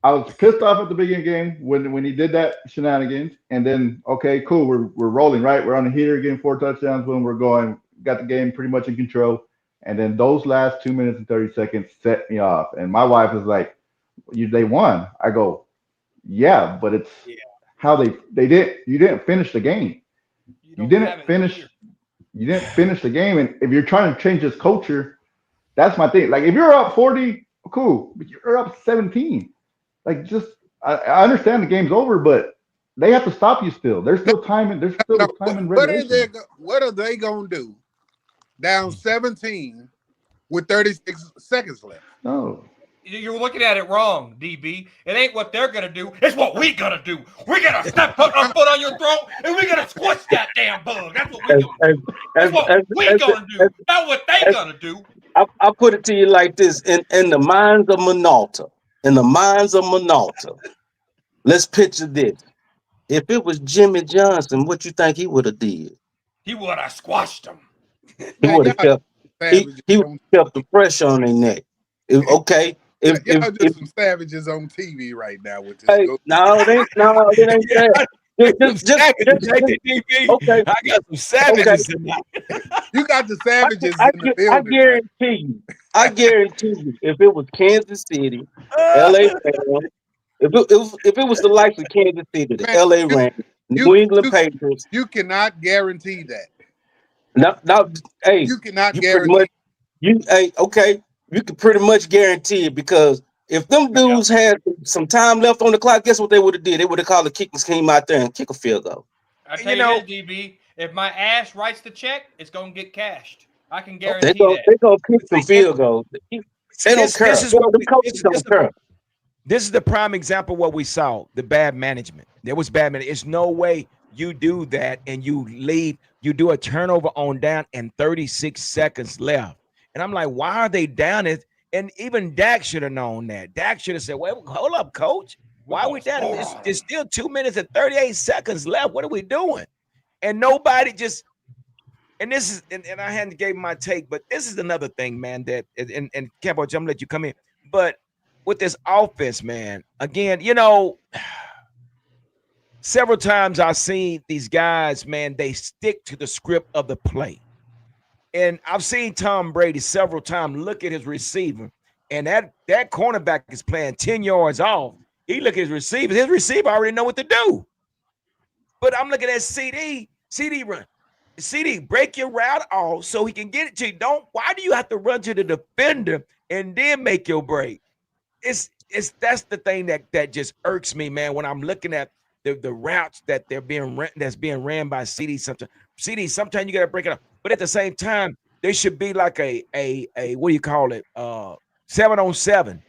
Speaker 3: I was pissed off at the beginning game when he did that shenanigans, and then okay, cool, we're rolling, right? We're on the heater, getting 4 touchdowns, boom, we're going, got the game pretty much in control, and then those last 2 minutes and 30 seconds set me off, and my wife is like, they won. I go, yeah, but it's how they did. You didn't finish the game. You didn't finish the game, and if you're trying to change this culture, that's my thing. Like if you're up 40, cool, but you're up 17. Like just I understand the game's over, but they have to stop you still. There's still time and regulation.
Speaker 4: What are they gonna do? Down 17 with 36 seconds left.
Speaker 3: No.
Speaker 8: You're looking at it wrong, DB. It ain't what they're gonna do. It's what we gonna do. We gotta put our foot on your throat and we gotta squish that damn bug. That's what we gonna do. That's what we gonna do. Not what they gonna do.
Speaker 2: I'll put it to you like this: in the minds of Minolta, in the minds of Minolta, let's picture this. If it was Jimmy Johnson, what you think he would have did?
Speaker 8: He would have squashed him.
Speaker 2: He
Speaker 4: Man,
Speaker 2: would have
Speaker 4: y'all
Speaker 2: kept
Speaker 4: savages
Speaker 2: he would
Speaker 4: on
Speaker 2: have kept the pressure on their neck. Okay,
Speaker 4: y'all
Speaker 2: if
Speaker 4: just some savages on TV right now with this.
Speaker 2: hey, no, it ain't
Speaker 1: Yeah,
Speaker 2: that.
Speaker 1: I got some savages, ain't
Speaker 2: Just
Speaker 1: it, DB?
Speaker 2: okay,
Speaker 1: I got some
Speaker 2: okay.
Speaker 1: savages tonight.
Speaker 4: You got the savages
Speaker 2: I,
Speaker 4: in the
Speaker 2: I
Speaker 4: building, man.
Speaker 2: guarantee you, if it was Kansas City, LA Rams, if it was the likes of Kansas City, the
Speaker 4: Man,
Speaker 2: LA
Speaker 4: you
Speaker 2: Rams,
Speaker 4: you
Speaker 2: New England
Speaker 4: you
Speaker 2: Patriots,
Speaker 4: you cannot guarantee that.
Speaker 2: now, hey,
Speaker 4: You cannot
Speaker 2: you pretty
Speaker 4: guarantee.
Speaker 2: much okay, you can pretty much guarantee it because if them
Speaker 8: Yeah.
Speaker 2: dudes had some time left on the clock, guess what they would have did? They would have called the kicking scheme out there and kick a field goal.
Speaker 8: I tell
Speaker 1: You
Speaker 8: you
Speaker 1: know,
Speaker 8: this, DB. If my ass writes the check, it's gonna get cashed. I can
Speaker 1: okay,
Speaker 2: They
Speaker 8: guarantee
Speaker 2: go
Speaker 8: that.
Speaker 2: they go kick some
Speaker 1: and
Speaker 2: field goals.
Speaker 1: see,
Speaker 2: They don't
Speaker 1: this
Speaker 2: care.
Speaker 1: is what
Speaker 2: The
Speaker 1: we
Speaker 2: coaches don't care.
Speaker 1: this is the prime example of what we saw, the bad management. There was bad management. It's no way you do that and you leave, you do a turnover on down and 36 seconds left. And I'm like, why are they down it? And even Dak should have known that. Dak should have said, wait, hold up, coach.
Speaker 8: We're
Speaker 1: Why are we
Speaker 8: gonna
Speaker 1: down?
Speaker 8: score
Speaker 1: It's,
Speaker 8: on
Speaker 1: there's
Speaker 8: them.
Speaker 1: still 2 minutes and 38 seconds left. What are we doing? And nobody just, and this is, and I hadn't gave my take, but this is another thing, man, that, and Cowboys, I'm gonna let you come in. But with this offense, man, again, several times I've seen these guys, man, they stick to the script of the play. And I've seen Tom Brady several times look at his receiver, and that cornerback is playing 10 yards off. He look at his receiver. His receiver already know what to do. But I'm looking at CD. CD run. CD, break your route off so he can get it to you. Why do you have to run to the defender and then make your break? It's that's the thing that just irks me, man, when I'm looking at the routes that that's being ran by CD sometimes. CD, sometimes you gotta break it up. But at the same time, there should be like a what do you call it? 7-on-7.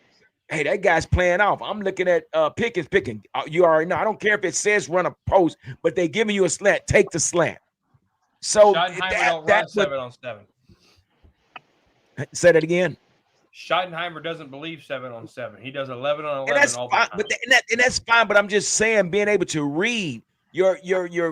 Speaker 1: Hey, that guy's playing off. I'm looking at Pickens picking. You already know. I don't care if it says run a post, but they giving you a slant. Take the slant. So
Speaker 8: Schottenheimer don't run 7-on-7.
Speaker 1: Say that again.
Speaker 8: Schottenheimer doesn't believe 7-on-7. He does 11-on-11
Speaker 1: And that's
Speaker 8: all the
Speaker 1: fine,
Speaker 8: time.
Speaker 1: and that's fine. But I'm just saying, being able to read your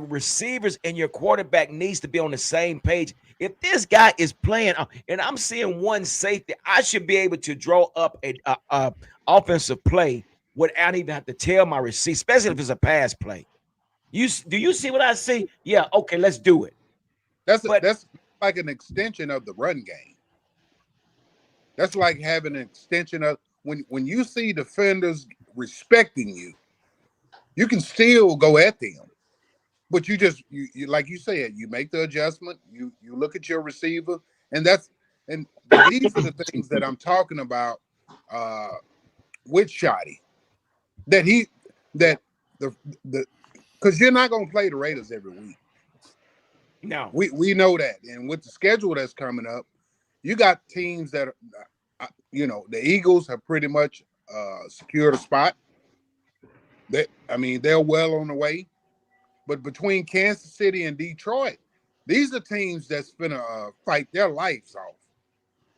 Speaker 1: receivers and your quarterback needs to be on the same page. If this guy is playing, and I'm seeing one safety, I should be able to draw up a offensive play without even have to tell my receiver, especially if it's a pass play. Do you see what I see? Yeah, okay, let's do it.
Speaker 4: That's
Speaker 1: But
Speaker 4: that's like an extension of the run game. That's like having an extension of when you see defenders respecting you, you can still go at them. But you like you said, you make the adjustment, you look at your receiver, and these are the things that I'm talking about uh with Shotty. That he that the because you're not gonna play the Raiders every week.
Speaker 1: no,
Speaker 4: We know that. And with the schedule that's coming up, you got teams that are the Eagles have pretty much secured a spot. They're well on the way. But between Kansas City and Detroit, these are teams that's gonna fight their lives off.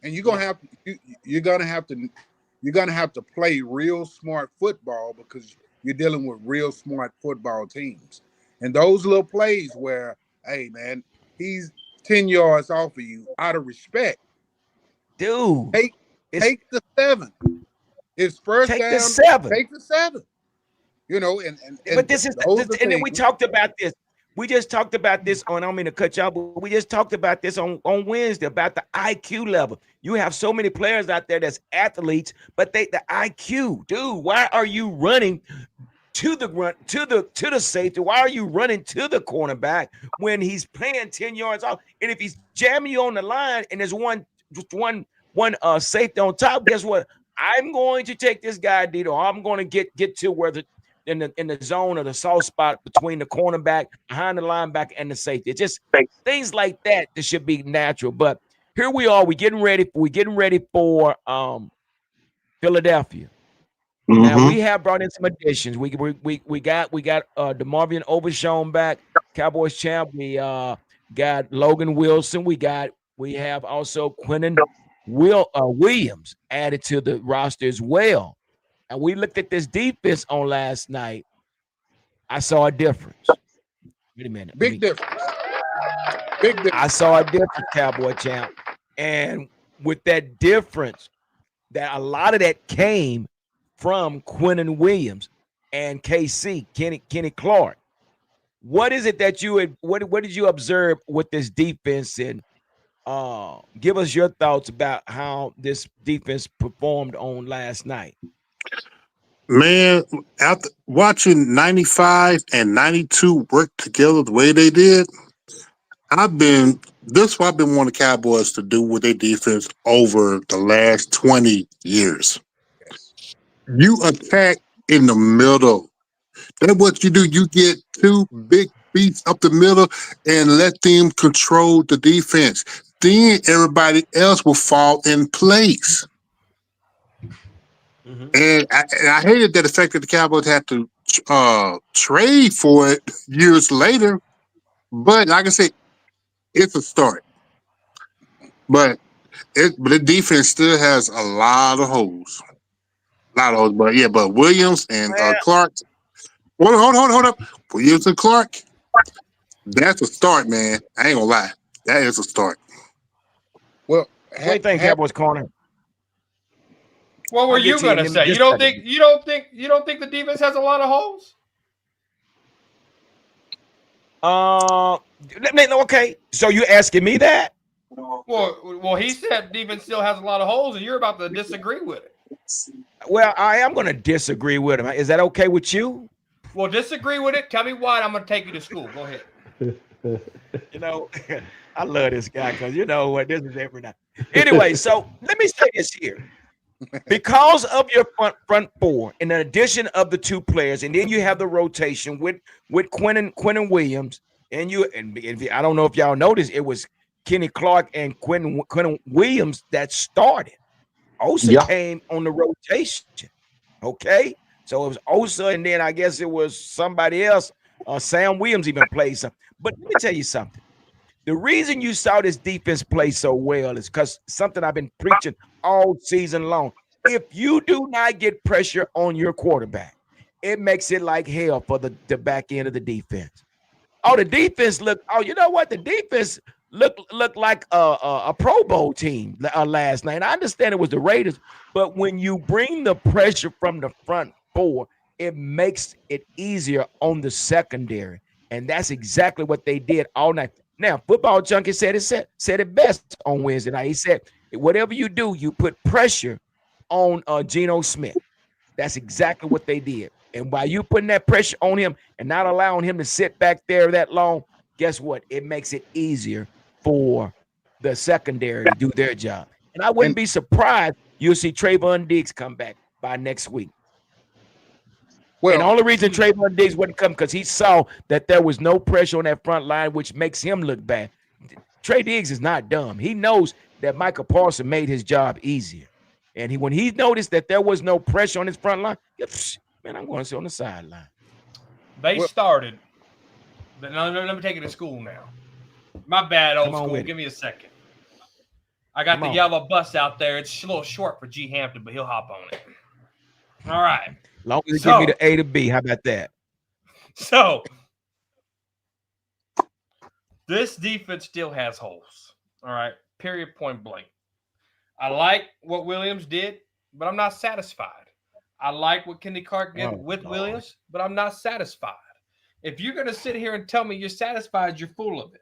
Speaker 4: And
Speaker 1: yeah,
Speaker 4: you're gonna have to play real smart football because you're dealing with real smart football teams. And those little plays where, hey man, he's 10 yards off of you out of respect.
Speaker 1: dude,
Speaker 4: Take
Speaker 1: it's
Speaker 4: take the 7. It's first
Speaker 1: take the
Speaker 4: down,
Speaker 1: 7.
Speaker 4: take the 7.
Speaker 1: But
Speaker 4: And
Speaker 1: this is,
Speaker 4: those are
Speaker 1: and then we
Speaker 4: things.
Speaker 1: talked about this. We just talked about this on. I don't mean to cut you off, but we just talked about this on Wednesday about the IQ level. You have so many players out there that's athletes, but the IQ, dude. Why are you running to the safety? Why are you running to the cornerback when he's playing 10 yards off? And if he's jamming you on the line and there's one safety on top, guess what? I'm going to take this guy, Dito. I'm going to get to where in the zone or the soft spot between the cornerback, behind the linebacker, and the safety. It's just things like that should be natural. But here we are. We're getting ready. We're getting ready for Philadelphia. Now
Speaker 2: Mm-hmm.
Speaker 1: we have brought in some additions. We got DeMarvion Overshown back, Cowboys champ. We got Logan Wilson. We have also Quentin Williams added to the roster as well. and we looked at this defense on last night, I saw a difference. Wait a minute.
Speaker 4: Big difference. Big difference.
Speaker 1: I saw a difference, Cowboy Champ. And with that difference, that a lot of that came from Quinnen Williams and KC, Kenny Clark. What is it that you had, what did you observe with this defense? And give us your thoughts about how this defense performed on last night.
Speaker 7: Man, after watching 95 and 92 work together the way they did, this is what I've been wanting the Cowboys to do with their defense over the last 20 years. You attack in the middle. That's what you do. You get two big beats up the middle and let them control the defense. Then everybody else will fall in place. Mm-hmm. And I hated that the fact that the Cowboys had to trade for it years later. But like I said, it's a start. But the defense still has a lot of holes. But yeah, but Williams and Clark. Hold up. Williams and Clark. That's a start, man. I ain't gonna lie. That is a start.
Speaker 4: Well,
Speaker 1: what do you think, Cowboys corner?
Speaker 8: What were you gonna say? You don't think the defense has a lot of holes?
Speaker 1: Okay. So you asking me that?
Speaker 8: Well, he said defense still has a lot of holes, and you're about to disagree with it.
Speaker 1: Well, I am going to disagree with him. Is that okay with you?
Speaker 8: Well, disagree with it. Tell me why. I'm going to take you to school. Go ahead.
Speaker 1: You know, I love this guy because you know what, this is every night. Anyway, so let me say this here. Because of your front four, in addition of the two players, and then you have the rotation with Quinnen Williams, and I don't know if y'all noticed, it was Kenny Clark and Quinnen Williams that started. Osa came on the rotation. Okay, so it was Osa, and then I guess it was somebody else. Sam Williams even played some. But let me tell you something. The reason you saw this defense play so well is because something I've been preaching all season long. If you do not get pressure on your quarterback, it makes it like hell for the back end of the defense. The defense you know what? The defense looked like a Pro Bowl team last night. I understand it was the Raiders, but when you bring the pressure from the front four, it makes it easier on the secondary. And that's exactly what they did all night. Now, Football Junkie said it best on Wednesday night. He said, whatever you do, you put pressure on Geno Smith. That's exactly what they did. And by you putting that pressure on him and not allowing him to sit back there that long, guess what? It makes it easier for the secondary to do their job. And I wouldn't be surprised you'll see Trayvon Diggs come back by next week. Well, and the only reason Trayvon Diggs wouldn't come because he saw that there was no pressure on that front line, which makes him look bad. Trey Diggs is not dumb. He knows that Michael Parsons made his job easier. And when he noticed that there was no pressure on his front line, man, I'm going to sit on the sideline.
Speaker 8: They started. Let me take you to school now. My bad, old school. Give me a second. I got the yellow bus out there. It's a little short for G. Hampton, but he'll hop on it. All right.
Speaker 1: Long as you give me the A to B, how about that?
Speaker 8: So, this defense still has holes. All right. Period, point blank. I like what Williams did, but I'm not satisfied. I like what Kenny Clark did with Williams, but I'm not satisfied. If you're going to sit here and tell me you're satisfied, you're full of it.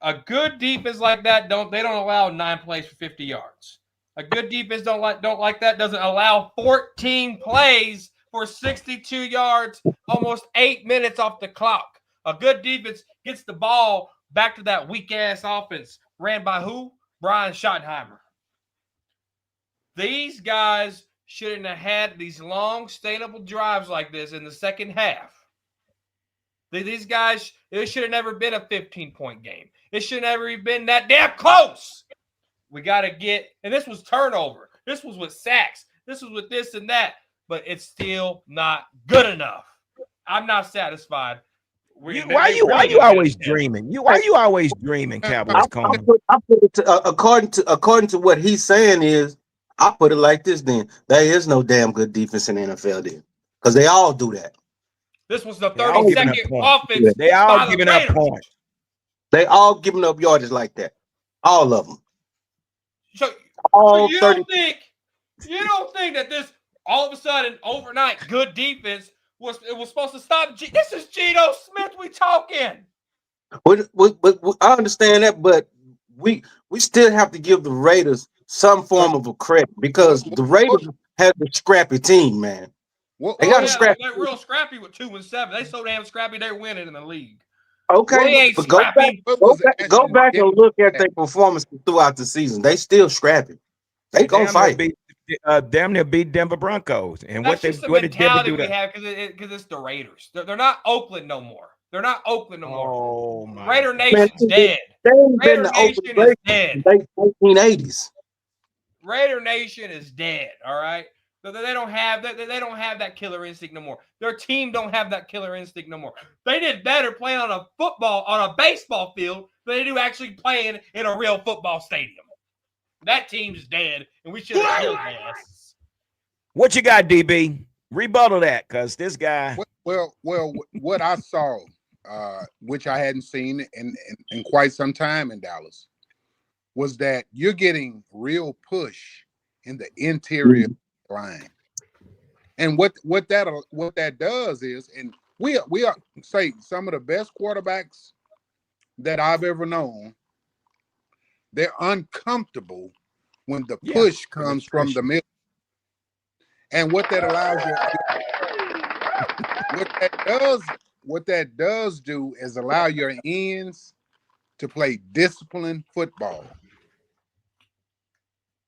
Speaker 8: A good defense like that don't allow 9 plays for 50 yards. A good defense don't like that, doesn't allow 14 plays for 62 yards, almost 8 minutes off the clock. A good defense gets the ball back to that weak-ass offense ran by who? Brian Schottenheimer. These guys shouldn't have had these long, sustainable drives like this in the second half. These guys, it should have never been a 15-point game. It should have never been that damn close. We got to get, and this was turnover. This was with sacks. This was with this and that, but it's still not good enough. I'm not satisfied.
Speaker 1: Why are you always dreaming? Why are you always dreaming, Cowboys?
Speaker 2: According to what he's saying is, I put it like this: then there is no damn good defense in the NFL, then, because they all do that.
Speaker 8: This was the
Speaker 1: They all giving up
Speaker 8: 32nd
Speaker 1: points.
Speaker 8: offense
Speaker 1: They all
Speaker 8: by the
Speaker 1: giving up
Speaker 8: Raiders.
Speaker 1: points.
Speaker 2: They all giving up yardage like that. All of them.
Speaker 8: So
Speaker 2: All
Speaker 8: you
Speaker 2: 30.
Speaker 8: don't think that this all of a sudden overnight good defense was supposed to stop? This is Geno Smith we talking.
Speaker 2: But I understand that, but we still have to give the Raiders some form of a credit because the Raiders have a scrappy team, man. They got a scrappy.
Speaker 8: They're real scrappy with 2-7. They so damn scrappy they're winning in the league.
Speaker 2: Okay,
Speaker 8: We ain't
Speaker 2: but go
Speaker 8: scrappy.
Speaker 2: back and look at their performance throughout the season. They still scrappy. They gonna fight.
Speaker 1: Damn near beat Denver Broncos. And
Speaker 8: That's
Speaker 1: what
Speaker 8: just the
Speaker 1: did Denver
Speaker 8: mentality
Speaker 1: do
Speaker 8: we
Speaker 1: to?
Speaker 8: have because it's the Raiders. They're not Oakland no more. They're not Oakland no more.
Speaker 1: Oh my!
Speaker 8: Raider
Speaker 1: God.
Speaker 8: Nation's dead.
Speaker 2: They ain't been
Speaker 8: Raider
Speaker 2: to
Speaker 8: Nation
Speaker 2: Oakland
Speaker 8: is
Speaker 2: Raiders
Speaker 8: dead.
Speaker 2: in the late 1980s.
Speaker 8: Raider Nation is dead. All right. They don't have that killer instinct no more. Their team don't have that killer instinct no more. They did better playing on a baseball field than they do actually playing in a real football stadium. That team's dead, and we should have killed their asses.
Speaker 1: What you got, DB? Rebuttal that, cause this guy.
Speaker 4: Well, what I saw, which I hadn't seen in quite some time in Dallas, was that you're getting real push in the interior line, and what that does is, and we are say some of the best quarterbacks that I've ever known. They're uncomfortable when the push comes from the middle, and what that allows you. What that does do is allow your ends to play disciplined football.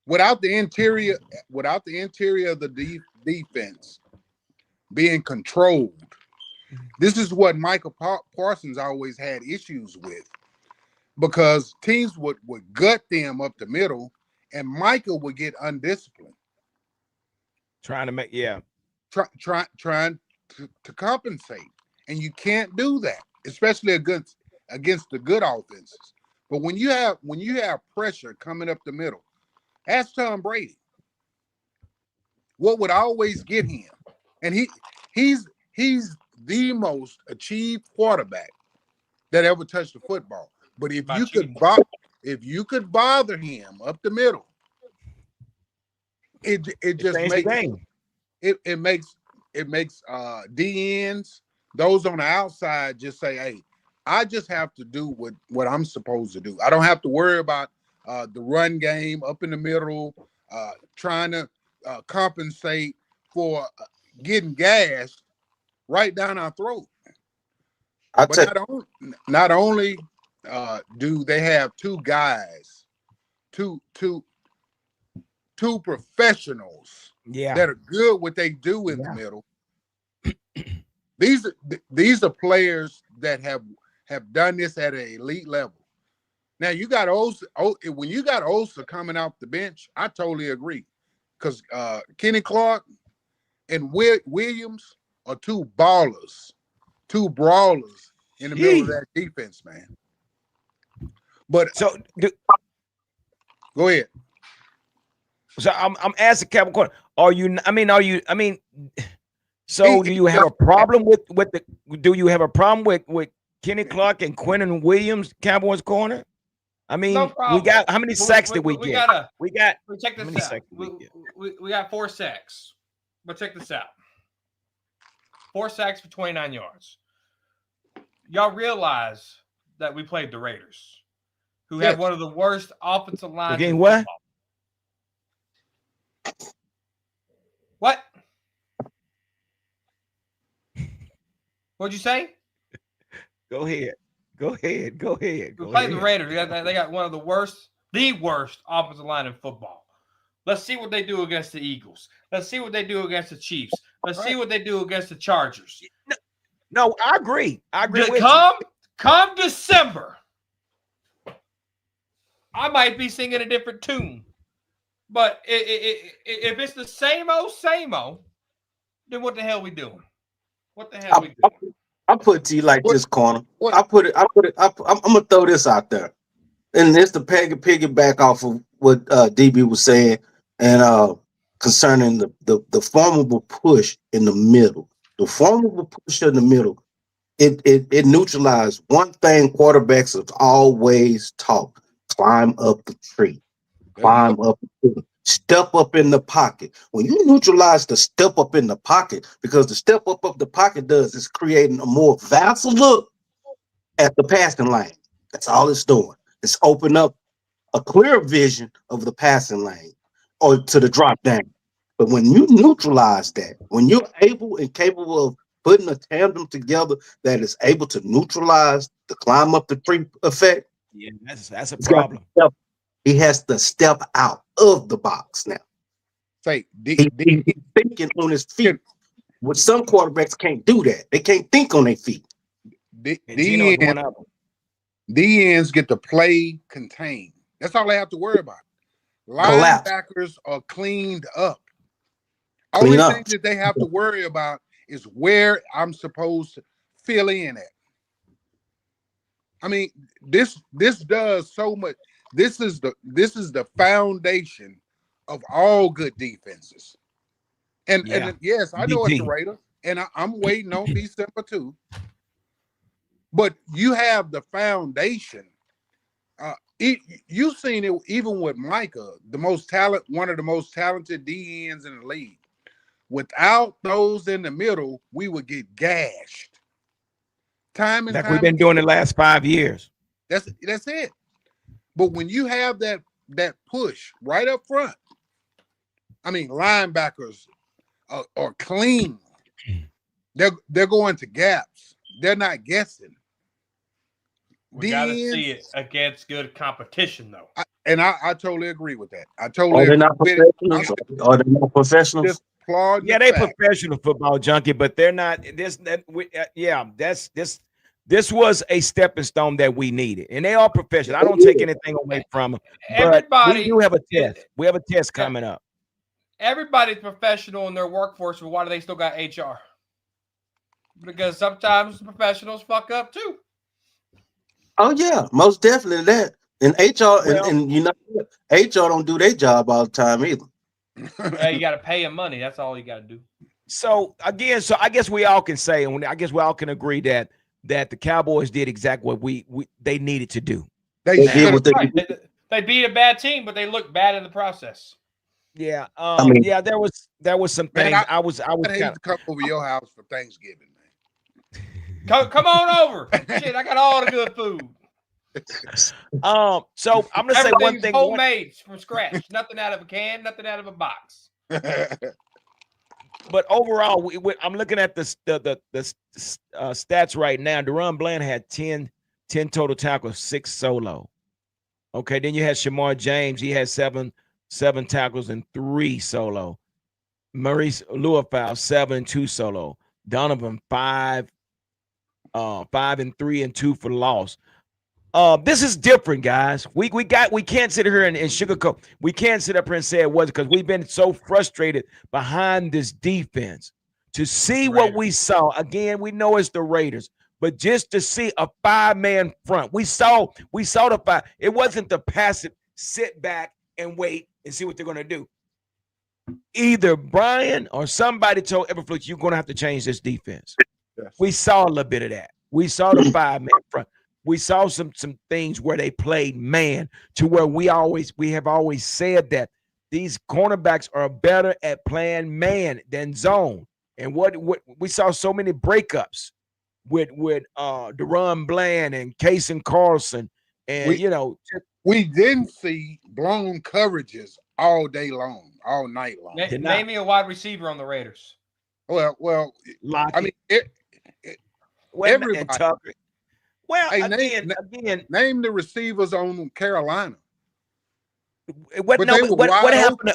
Speaker 4: Without the interior of the defense being controlled, this is what Michael Parsons always had issues with, because teams would gut them up the middle, and Michael would get undisciplined,
Speaker 1: Trying to make
Speaker 4: trying to compensate, and you can't do that, especially against the good offenses. But when you have pressure coming up the middle, ask Tom Brady what would always get him, and he's the most achieved quarterback that ever touched the football. But if you could bother him up the middle, it just makes it makes DNs, those on the outside, just say, hey, I just have to do what I'm supposed to do. I don't have to worry about the run game up in the middle, trying to compensate for getting gashed right down our throat. Not only do they have two guys, two professionals that are good what they do in the middle. These are players that have done this at an elite level. Now you got when you got Osa coming off the bench, I totally agree, because Kenny Clark and Williams are two ballers, two brawlers in the middle of that defense, man. But go ahead.
Speaker 1: So I'm asking Kevin Corner, so do you have a problem with Kenny Clark and Quentin Williams, Cowboys corner? I mean, we got how many sacks did we get?
Speaker 8: Check this out. We got 4 sacks. But check this out. 4 sacks for 29 yards. Y'all realize that we played the Raiders, who had one of the worst offensive lines.
Speaker 1: Again, what?
Speaker 8: What? What'd you say?
Speaker 1: Go ahead. We played
Speaker 8: the Raiders. They got one of the worst offensive line in football. Let's see what they do against the Eagles. Let's see what they do against the Chiefs. Let's see what they do against the Chargers.
Speaker 1: No, I agree. With
Speaker 8: come December, I might be singing a different tune. But if it's the same old, then what the hell we doing? What the hell we doing?
Speaker 2: I put it to you like this, Corner. I'm gonna throw this out there, and it's to piggyback off of what DB was saying. and concerning the formable push in the middle. The formable push in the middle, it neutralized one thing quarterbacks have always taught: climb up the tree,
Speaker 4: There you go.
Speaker 2: climb up, step up in the pocket. When you neutralize the step up in the pocket, because the step up of the pocket does is creating a more vassal look at the passing lane. That's all it's doing. It's open up a clear vision of the passing lane or to the drop down. But when you neutralize that, when you're able and capable of putting a tandem together that is able to neutralize the climb up the tree effect,
Speaker 1: Yeah, that's a
Speaker 2: he's got to
Speaker 1: problem.
Speaker 2: step, he has to step out of the box now.
Speaker 4: Say
Speaker 2: He's thinking on his feet. Which some quarterbacks can't do that. They can't think on their feet.
Speaker 1: And Gino's one of them.
Speaker 4: The ends get to play contained. That's all they have to worry about.
Speaker 2: Collapse.
Speaker 4: Linebackers are cleaned up.
Speaker 2: Clean
Speaker 4: Only
Speaker 2: up.
Speaker 4: thing that they have to worry about is where I'm supposed to fill in at. I mean, this does so much. This is the foundation of all good defenses. And yes, I know it's the Raiders, and I'm waiting on December 2. But you have the foundation. You've seen it even with Micah, one of the most talented DNs in the league. Without those in the middle, we would get gashed. Time and
Speaker 1: like
Speaker 4: time
Speaker 1: we've been
Speaker 4: again.
Speaker 1: doing the last 5 years.
Speaker 4: That's it. But when you have that push right up front, I mean, linebackers are clean. They're going to gaps. They're not guessing.
Speaker 8: We got to see it against good competition, though.
Speaker 4: I totally agree with that. I
Speaker 2: Are
Speaker 4: totally
Speaker 2: they
Speaker 4: agree
Speaker 2: not
Speaker 4: with it.
Speaker 2: professionals? Are they not professionals?
Speaker 4: Just applauding
Speaker 1: Yeah,
Speaker 4: the
Speaker 1: they
Speaker 4: fact.
Speaker 1: professional football junkie, but they're not. This was a stepping stone that we needed, and they are professional. I don't take anything away from them, but we do have a test. We have a test coming up.
Speaker 8: Everybody's professional in their workforce, but why do they still got HR? Because sometimes professionals fuck up too.
Speaker 2: Oh yeah, most definitely that. And HR and you know HR don't do their job all the time either.
Speaker 8: You got to pay them money. That's all you got to do.
Speaker 1: So again, I guess we all can say, and I guess we all can agree that the Cowboys did exactly what they needed to do.
Speaker 4: They
Speaker 2: did what
Speaker 8: they beat a bad team, but they looked bad in the process.
Speaker 1: Yeah,
Speaker 2: I
Speaker 1: there was some things.
Speaker 4: Man,
Speaker 1: I was
Speaker 4: hate to come over your house for Thanksgiving, man.
Speaker 8: Come on over. Shit, I got all the good food.
Speaker 1: So I'm gonna say one thing.
Speaker 8: Homemade from scratch. Nothing out of a can. Nothing out of a box.
Speaker 1: But overall, I'm looking at the stats right now. Deron Bland had 10 total tackles, 6 solo. Okay, then you had Shamar James. He had seven tackles and 3 solo. Maurice Luafau, 7 and 2 solo. Donovan, 5 and 3 and 2 for loss. This is different, guys. We can't sit here and sugarcoat. We can't sit up here and say it wasn't, because we've been so frustrated behind this defense. To see what we saw, again, we know it's the Raiders, but just to see a 5-man front, we saw the 5. It wasn't the passive sit back and wait and see what they're going to do. Either Brian or somebody told Everflux, you're going to have to change this defense. Yes. We saw a little bit of that. We saw the 5-man front. We saw some things where they played man, to where we have always said that these cornerbacks are better at playing man than zone. And what we saw so many breakups with Deron Bland and Kason Carlson, and
Speaker 4: we didn't see blown coverages all day long, all night long.
Speaker 8: Name me a wide receiver on the Raiders.
Speaker 4: Well,
Speaker 1: Lockett.
Speaker 4: I mean, everybody.
Speaker 1: Tucker. Well,
Speaker 4: hey,
Speaker 1: again,
Speaker 4: name the receivers on Carolina.
Speaker 1: What happened?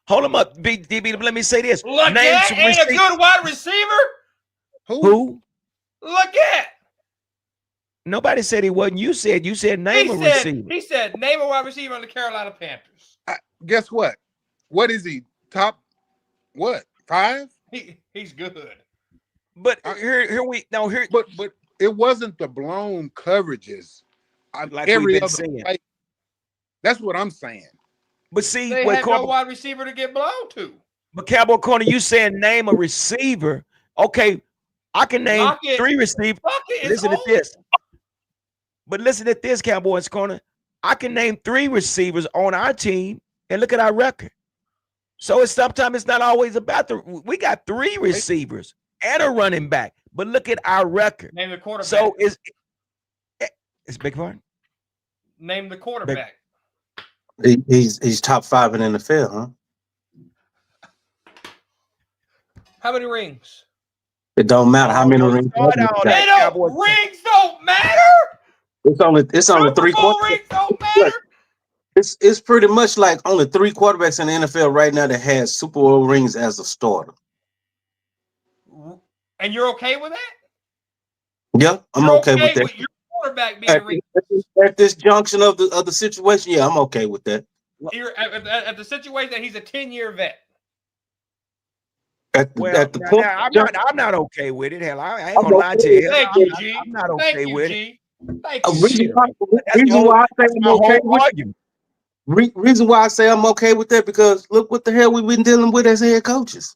Speaker 1: Hold them up, DB. Let me say this.
Speaker 8: Look at ain't a good wide receiver.
Speaker 1: Who?
Speaker 8: Look at.
Speaker 4: Nobody
Speaker 1: said he wasn't. You said name a receiver.
Speaker 8: He said name a wide receiver on the Carolina Panthers.
Speaker 4: Guess what? What is he? Top 5?
Speaker 8: He's good.
Speaker 1: But But
Speaker 4: it wasn't the blown coverages
Speaker 1: like every other play.
Speaker 4: That's what I'm saying.
Speaker 1: But see,
Speaker 8: They
Speaker 1: what
Speaker 8: had no
Speaker 1: Cowboy,
Speaker 8: wide receiver to get blown to.
Speaker 1: but Cowboy Corner, you saying name a receiver? Okay, I can name
Speaker 8: Lockett,
Speaker 1: 3 receivers.
Speaker 8: Lockett is
Speaker 1: Listen to
Speaker 8: old.
Speaker 1: this. But listen to this, Cowboys Corner. I can name 3 receivers on our team, and look at our record. So it's sometimes it's not always about the. We got 3 receivers and a running back, but look at our record.
Speaker 8: Name the quarterback.
Speaker 1: So it's big part.
Speaker 8: Name the quarterback.
Speaker 2: He's top 5 in the NFL, huh?
Speaker 8: How many rings?
Speaker 2: It don't matter how many rings.
Speaker 8: Rings don't matter.
Speaker 2: It's only 3
Speaker 8: quarterbacks. Rings don't matter.
Speaker 2: It's pretty much like only 3 quarterbacks in the NFL right now that has Super Bowl rings as a starter.
Speaker 8: And you're okay with that?
Speaker 2: Yeah, I'm okay with that.
Speaker 8: With your quarterback being
Speaker 2: at this junction of the situation, yeah, I'm okay with that.
Speaker 8: At the situation that he's a 10-year vet.
Speaker 1: I'm not okay with it. Hell, I ain't gonna lie to you.
Speaker 8: Thank you, G.
Speaker 1: I'm not okay with it.
Speaker 8: Thank you.
Speaker 2: Reason why I say I'm okay with that because look what the hell we've been dealing with as head coaches.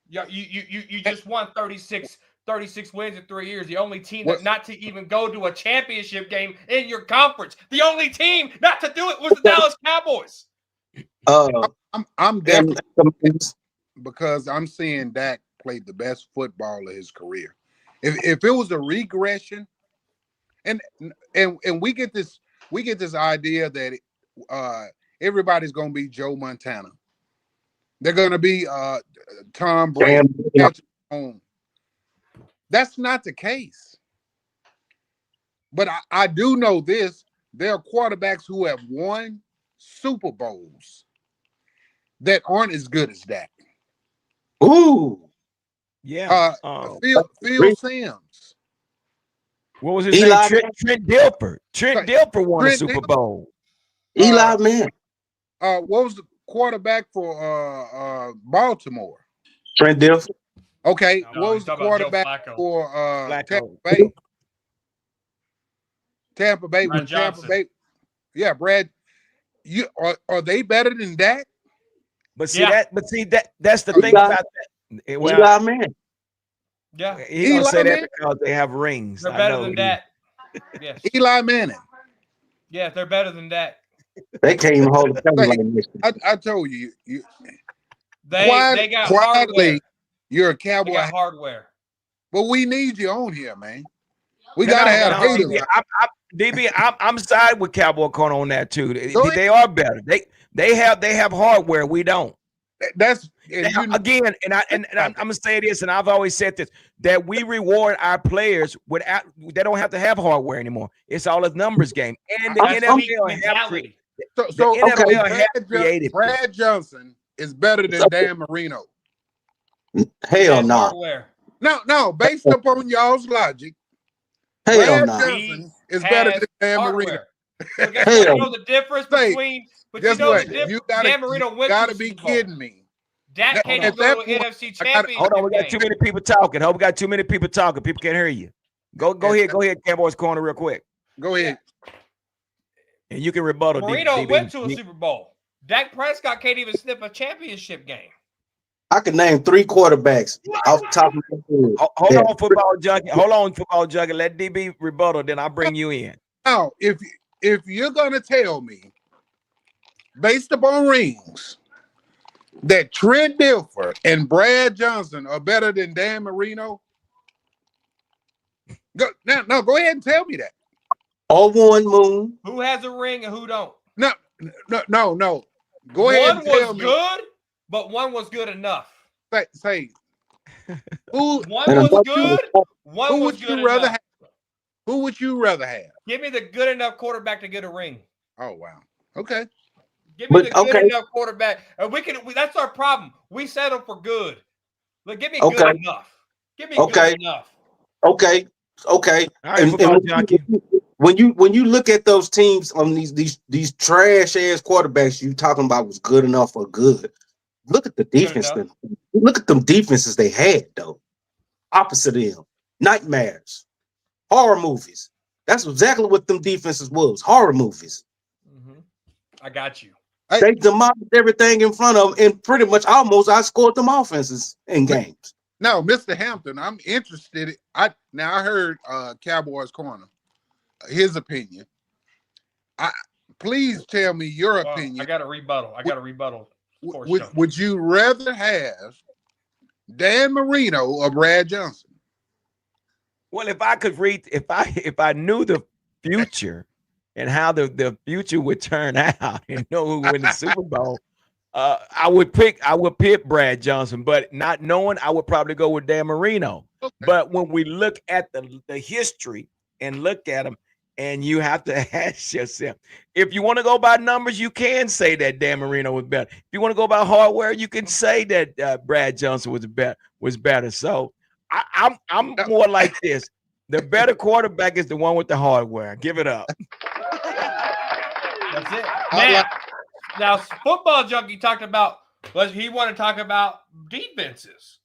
Speaker 8: Yeah, you just won 36 wins in 3 years. The only team not to even go to a championship game in your conference. The only team not to do it was the Dallas Cowboys.
Speaker 4: I'm definitely because I'm seeing Dak played the best football of his career. If it was a regression, and we get this idea that everybody's gonna be Joe Montana. They're gonna be Tom Brady. That's not the case. But I do know this: there are quarterbacks who have won Super Bowls that aren't as good as Dak.
Speaker 2: Ooh,
Speaker 1: yeah.
Speaker 4: Phil Simms.
Speaker 1: What was his name? Trent Dilfer. Trent Dilfer won a Super Bowl.
Speaker 2: Eli Manning.
Speaker 4: What was the quarterback for Baltimore?
Speaker 2: Trent Dilfer.
Speaker 4: Okay, what was the quarterback for Tampa Bay? Tampa Bay with Tampa Bay. Yeah, Brad. You are they better than Dak?
Speaker 1: That's the thing about that. Well,
Speaker 2: Eli Manning.
Speaker 8: Yeah,
Speaker 1: he gonna say that because they have rings.
Speaker 8: They're better than that. Yes.
Speaker 4: Eli Manning.
Speaker 8: Yeah, they're better than that.
Speaker 2: They can't even hold the
Speaker 4: I told you.
Speaker 8: They got hardware.
Speaker 4: You're a Cowboy.
Speaker 8: They got hardware.
Speaker 4: But we need you on here, man. We gotta have haters.
Speaker 1: DB, I'm side with Cowboy Corner on that too. They are better. They have hardware. We don't.
Speaker 4: That's
Speaker 1: I'm gonna say this, and I've always said this, that we reward our players without they don't have to have hardware anymore. It's all a numbers game. And the NFL have created.
Speaker 4: Brad Johnson is better than Dan Marino.
Speaker 2: Hell no.
Speaker 4: No, based upon y'all's logic,
Speaker 2: Brad
Speaker 4: Johnson is better than Dan Marino.
Speaker 8: So guess what? You know the difference between Dan Marino went
Speaker 4: gotta be kidding me.
Speaker 8: Dak can't even go to an NFC championship.
Speaker 1: Hold on, we got too many people talking. We got too many people talking. People can't hear you. Go ahead, Cowboys Corner, real quick.
Speaker 4: Go ahead.
Speaker 1: And you can rebuttal.
Speaker 8: Marino went to a Super Bowl. Dak Prescott can't even sniff a championship game.
Speaker 2: I can name 3 quarterbacks off the top of my head.
Speaker 1: Hold on, football junkie. Let DB rebuttal, then I'll bring you in.
Speaker 4: Now, if you're gonna tell me, based upon rings, that Trent Dilfer and Brad Johnson are better than Dan Marino, go ahead and tell me that.
Speaker 2: All one moon.
Speaker 8: Who has a ring and who don't?
Speaker 4: No. Go ahead and tell me.
Speaker 8: One was good, but one was good enough.
Speaker 4: Say
Speaker 8: one was good. One was good enough.
Speaker 4: Who would you rather have?
Speaker 8: Give me the good enough quarterback to get a ring.
Speaker 4: Oh wow. Okay.
Speaker 8: Give me the good enough quarterback. And that's our problem. We settle for good. Look, give me good enough. Give me good enough.
Speaker 2: Okay.
Speaker 1: All right,
Speaker 2: when you look at those teams on these trash ass quarterbacks you talking about was good enough or good. Look at the defense. Look at them defenses they had though. Opposite of them. Nightmares. Horror movies. That's exactly what them defenses was. Horror movies.
Speaker 8: I got you.
Speaker 2: They demolished everything in front of them and pretty much almost outscored them offenses in games.
Speaker 4: No, Mr. Hampton, I'm interested. I heard Cowboys Corner, his opinion. Please tell me your opinion.
Speaker 8: I got a rebuttal.
Speaker 4: Would you rather have Dan Marino or Brad Johnson?
Speaker 1: Well, if I could read, if I knew the future and how the future would turn out and know who would win the Super Bowl, I would pick Brad Johnson, but not knowing, I would probably go with Dan Marino.
Speaker 4: Okay.
Speaker 1: But when we look at the history and look at them, and you have to ask yourself, if you want to go by numbers, you can say that Dan Marino was better. If you want to go by hardware, you can say that Brad Johnson was better. So I'm more like this. The better quarterback is the one with the hardware. Give it up.
Speaker 8: That's it. Now, Football Junkie talked about, he wanted to talk about defenses.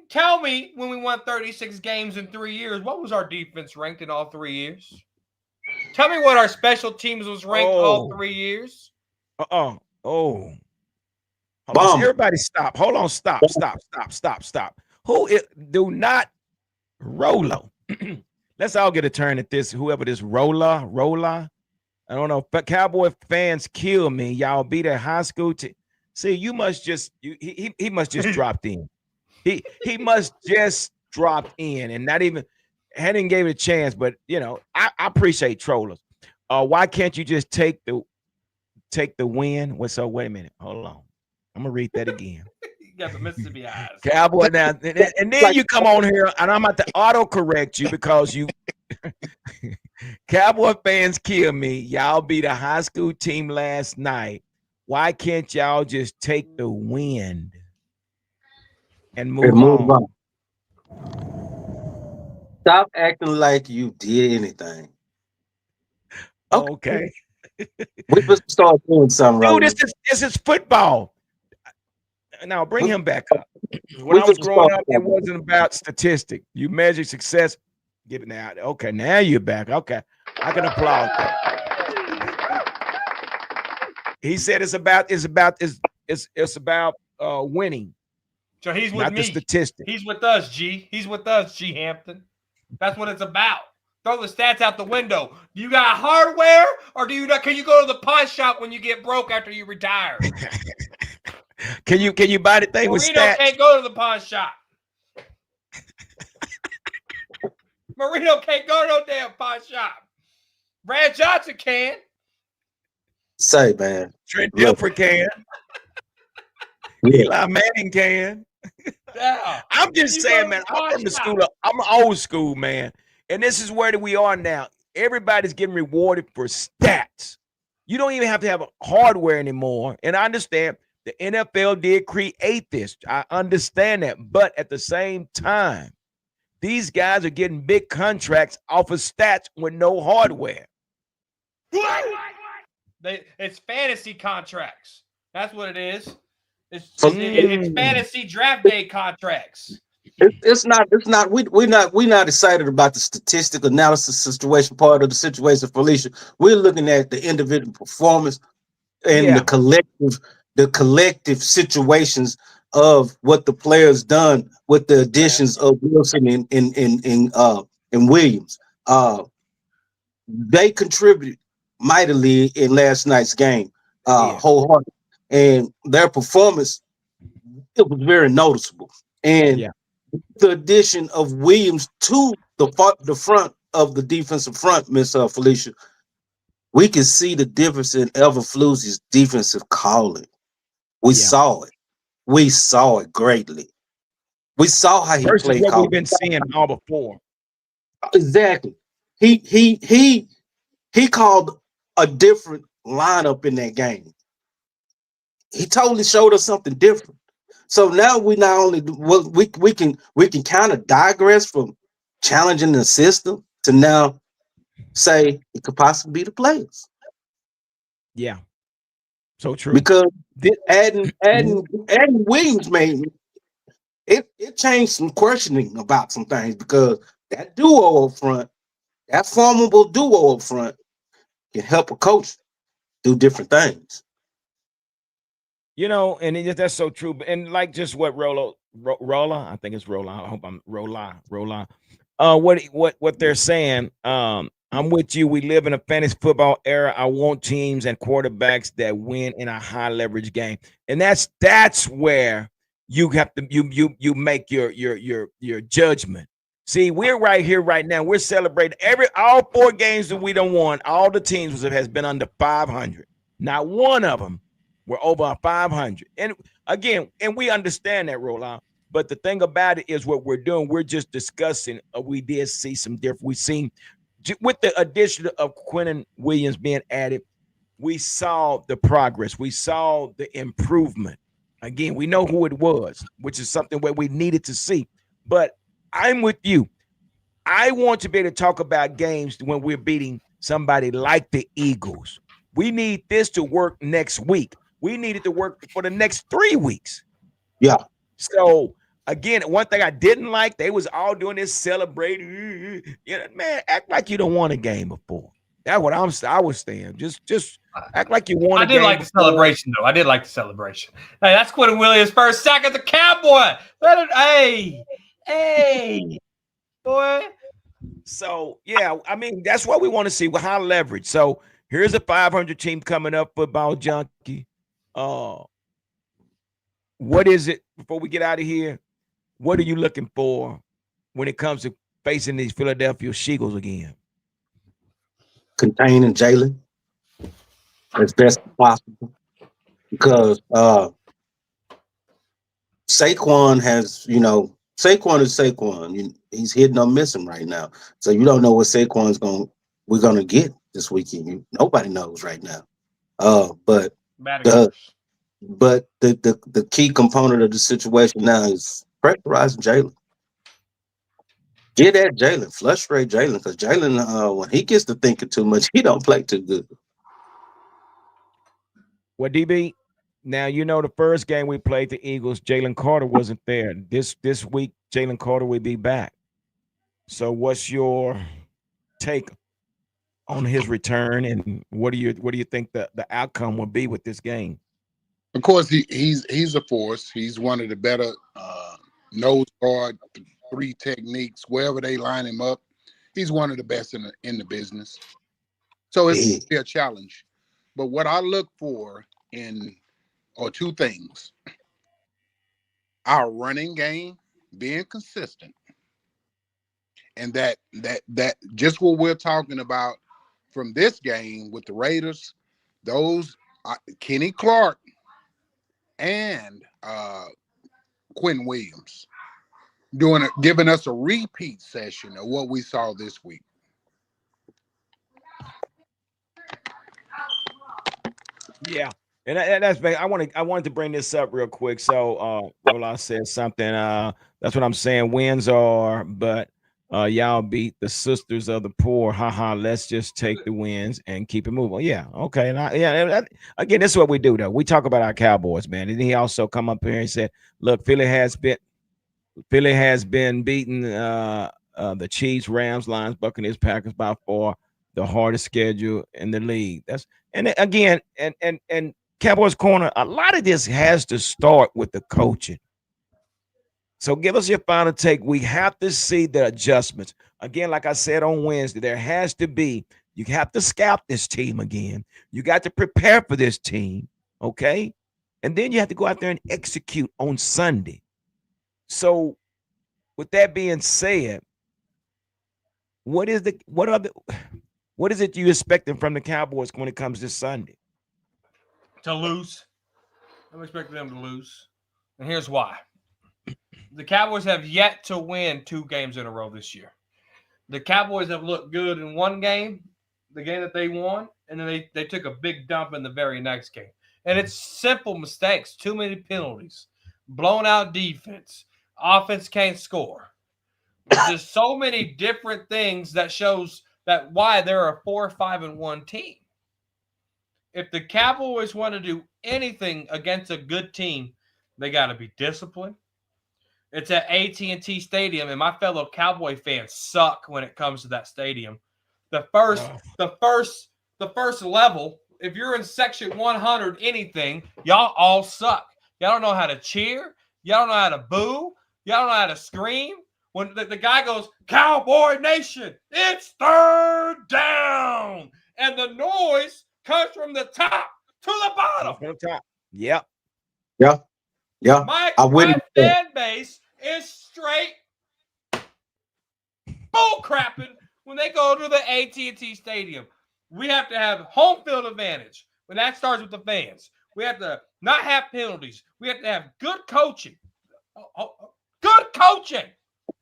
Speaker 8: Tell me, when we won 36 games in 3 years, what was our defense ranked in all 3 years? Tell me what our special teams was ranked all 3 years.
Speaker 1: Hold on. Everybody stop. Hold on. Stop. Do not Rolo. Let's all get a turn at this. Whoever this Rolla. I don't know. But Cowboy fans kill me. Y'all beat a high school team. See, you must just he must just dropped in. He must just dropped in and not even hadn't gave it a chance. But I appreciate trollers. Why can't you just take the win? Wait a minute. Hold on. I'm gonna read that again.
Speaker 8: You got the Mississippi eyes.
Speaker 1: Cowboy now, and then you come on here and I'm about to auto-correct you because you Cowboy fans kill me. Y'all beat a high school team last night. Why can't y'all just take the win and move on?
Speaker 2: Stop acting like you did anything.
Speaker 1: Okay.
Speaker 2: We must start doing something.
Speaker 1: Dude, this is football. Now bring him back up. When I was growing up, it wasn't about statistics. You measure success. Give it now. Okay, now you're back. Okay, I can applaud that. He said it's about winning.
Speaker 8: So he's with
Speaker 1: not
Speaker 8: me.
Speaker 1: The statistics.
Speaker 8: He's with us, G. He's with us, G. Hampton. That's what it's about. Throw the stats out the window. You got hardware, or do you not? Can you go to the pawn shop when you get broke after you retire?
Speaker 1: Can you buy the thing with stats?
Speaker 8: Can't go to the pawn shop. Marino can't go to no damn pawn shop. Brad Johnson can.
Speaker 2: Say, man.
Speaker 1: Trent Dilfer can. Eli Manning can.
Speaker 8: Yeah.
Speaker 1: I'm just saying, man, I'm from the school. I'm old school, man. And this is where we are now. Everybody's getting rewarded for stats. You don't even have to have hardware anymore. And I understand the NFL did create this. I understand that. But at the same time, these guys are getting big contracts off of stats with no hardware.
Speaker 8: It's fantasy contracts. That's what it is. It's fantasy draft day contracts.
Speaker 2: It's not. We're not excited about the statistic analysis situation part of the situation, Felicia. We're looking at the individual performance and the collective situations of what the players done with the additions of Wilson and Williams. They contributed mightily in last night's game, wholeheartedly, and their performance, it was very noticeable. And the addition of Williams to the front of the defensive front, Miss Felicia, we can see the difference in Eberflus's defensive calling. We saw it. We saw it greatly. We saw how he played.
Speaker 1: What we've been seeing all before.
Speaker 2: Exactly. He called a different lineup in that game. He totally showed us something different. So now we not only we can kind of digress from challenging the system to now say it could possibly be the players.
Speaker 1: Yeah. So true.
Speaker 2: Because adding Williams made it changed some questioning about some things, because that duo up front, that formidable duo up front, can help a coach do different things.
Speaker 1: That's so true. And like just what Rolla, I think it's Rolla. I hope I'm Rolla. What they're saying. I'm with you. We live in a fantasy football era. I want teams and quarterbacks that win in a high leverage game, and that's where you have to you make your judgment. See, we're right here right now. We're celebrating all 4 games that we don't won. All the teams has been under 500. Not one of them were over 500. And again, we understand that, Roland. But the thing about it is what we're doing. We're just discussing. We did see some different. We've seen with the addition of Quentin Williams being added, we saw the progress. We saw the improvement. Again, we know who it was, which is something where we needed to see. But I'm with you. I want to be able to talk about games when we're beating somebody like the Eagles. We need this to work next week. We need it to work for the next 3 weeks.
Speaker 2: Yeah.
Speaker 1: So again, one thing I didn't like, they was all doing this celebrating. Man, act like you don't want a game before. That's what I was saying. Just act like you want a game.
Speaker 8: I did like the celebration, though. I did like the celebration. Hey, that's Quentin Williams' first sack at the Cowboy. Hey, boy.
Speaker 1: So, yeah, I mean, that's what we want to see with high leverage. So here's a 500 team coming up, Football Junkie. What is it, before we get out of here, what are you looking for when it comes to facing these Philadelphia Eagles again?
Speaker 2: Containing Jalen as best as possible, because Saquon has, Saquon is Saquon. He's hitting or missing right now, so you don't know what we're gonna get this weekend. Nobody knows right now. But the key component of the situation now is pressurizing Jalen. Get at Jalen, frustrate Jalen, because Jalen, when he gets to thinking too much, he don't play too good.
Speaker 1: Well, DB, now the first game we played the Eagles, Jalen Carter wasn't there. This week, Jalen Carter will be back. So, what's your take on his return, and what do you think the outcome will be with this game?
Speaker 4: Of course, he's a force. He's one of the better nose guard, 3 techniques, wherever they line him up. He's one of the best in the business. So it's a challenge. But what I look for are 2 things: our running game being consistent, and that just what we're talking about from this game with the Raiders, those Kenny Clark and Quentin Williams giving us a repeat session of what we saw this week.
Speaker 1: Yeah. And that's I wanted to bring this up real quick. So Roland said something. That's what I'm saying. Wins are, but y'all beat the sisters of the poor. Haha. Let's just take the wins and keep it moving. Yeah. Okay. And again, this is what we do, though. We talk about our Cowboys, man. And he also come up here and said, "Look, Philly has been beating the Chiefs, Rams, Lions, Buccaneers, Packers by far the hardest schedule in the league." And Cowboys Corner, a lot of this has to start with the coaching. So give us your final take. We have to see the adjustments. Again, like I said on Wednesday, you have to scout this team again. You got to prepare for this team, okay? And then you have to go out there and execute on Sunday. So with that being said, what is it you expecting from the Cowboys when it comes this Sunday?
Speaker 8: To lose. I'm expecting them to lose. And here's why. The Cowboys have yet to win 2 games in a row this year. The Cowboys have looked good in one game, the game that they won, and then they took a big dump in the very next game. And it's simple mistakes, too many penalties, blown out defense, offense can't score. There's just so many different things that shows that why they're a 4-5-1 team. If the Cowboys want to do anything against a good team, they got to be disciplined. It's at AT&T Stadium, and my fellow Cowboy fans suck when it comes to that stadium. The first level if you're in section 100 anything, y'all all suck. Y'all don't know how to cheer. Y'all don't know how to boo. Y'all don't know how to scream. When the guy goes, Cowboy Nation, it's third down. And the noise comes from the top to the bottom.
Speaker 1: From the top. Yep.
Speaker 2: Yeah. Yeah.
Speaker 8: My
Speaker 2: I witnessed that.
Speaker 8: fan base is straight bull crapping when they go to the AT&T Stadium. We have to have home field advantage. When that starts with the fans. We have to not have penalties. We have to have good coaching. Good coaching.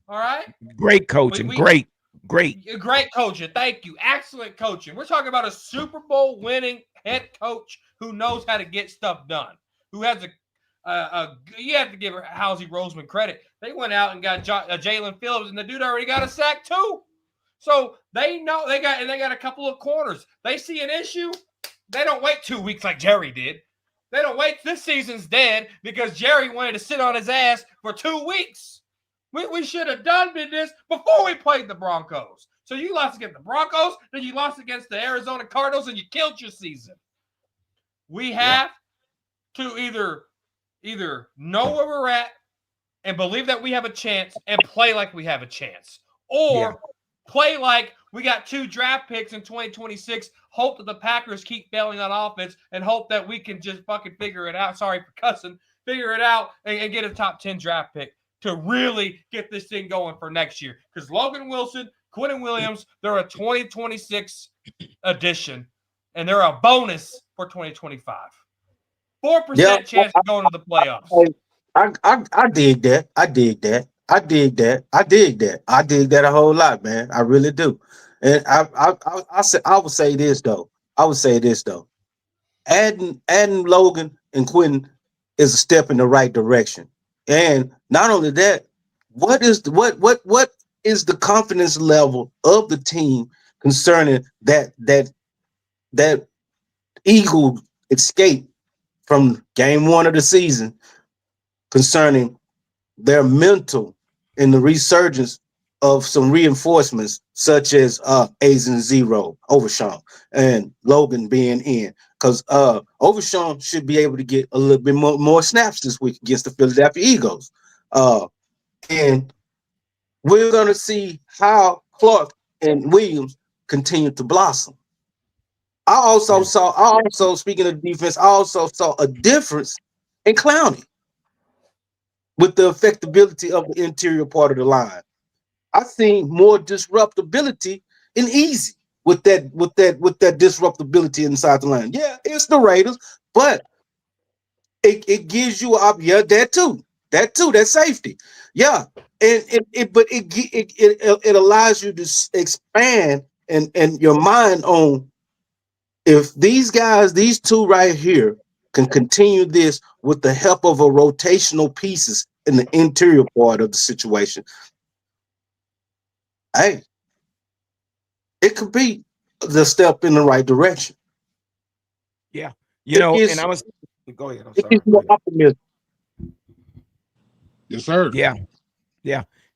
Speaker 8: All right?
Speaker 1: Great coaching. Great
Speaker 8: coaching. Thank you. Excellent coaching. We're talking about a Super Bowl winning head coach who knows how to get stuff done. Who has you have to give Housey Roseman credit. They went out and got Jalen Phillips, and the dude already got a sack too. So they know they got a couple of corners. They see an issue. They don't wait 2 weeks like Jerry did. They don't wait. This season's dead because Jerry wanted to sit on his ass for 2 weeks. We should have done this before we played the Broncos. So you lost against the Broncos, then you lost against the Arizona Cardinals, and you killed your season. We have to either know where we're at and believe that we have a chance and play like we have a chance, or play like we got 2 draft picks in 2026, hope that the Packers keep failing on offense, and hope that we can just fucking figure it out. Sorry for cussing. Figure it out and get a top 10 draft pick to really get this thing going for next year. Because Logan Wilson, Quentin Williams, they're a 2026 edition, and they're a bonus for 2025. 4% chance of going to the playoffs.
Speaker 2: I dig that. I dig that. I dig that. I dig that. I dig that a whole lot, man. I really do. And I would say this though. Adding Logan and Quentin is a step in the right direction. And not only that, what is the confidence level of the team concerning that Eagle escape from game 1 of the season, concerning their mental and the resurgence of some reinforcements such as Azen Zero, Overshawn, and Logan being in. Because Overshawn should be able to get a little bit more snaps this week against the Philadelphia Eagles. And we're going to see how Clark and Williams continue to blossom. I also speaking of defense, I also saw a difference in Clowney with the effectability of the interior part of the line. I seen more disruptability in Easy with that disruptability inside the line. Yeah, it's the Raiders, but it gives you that too, that safety. Yeah, it allows you to expand and your mind on, if these guys, these 2 right here, can continue this with the help of a rotational pieces in the interior part of the situation, hey, it could be the step in the right direction.
Speaker 1: Yeah. And I was go ahead. I'm sorry.
Speaker 2: It's more optimism.
Speaker 4: Yes, sir.
Speaker 1: Yeah.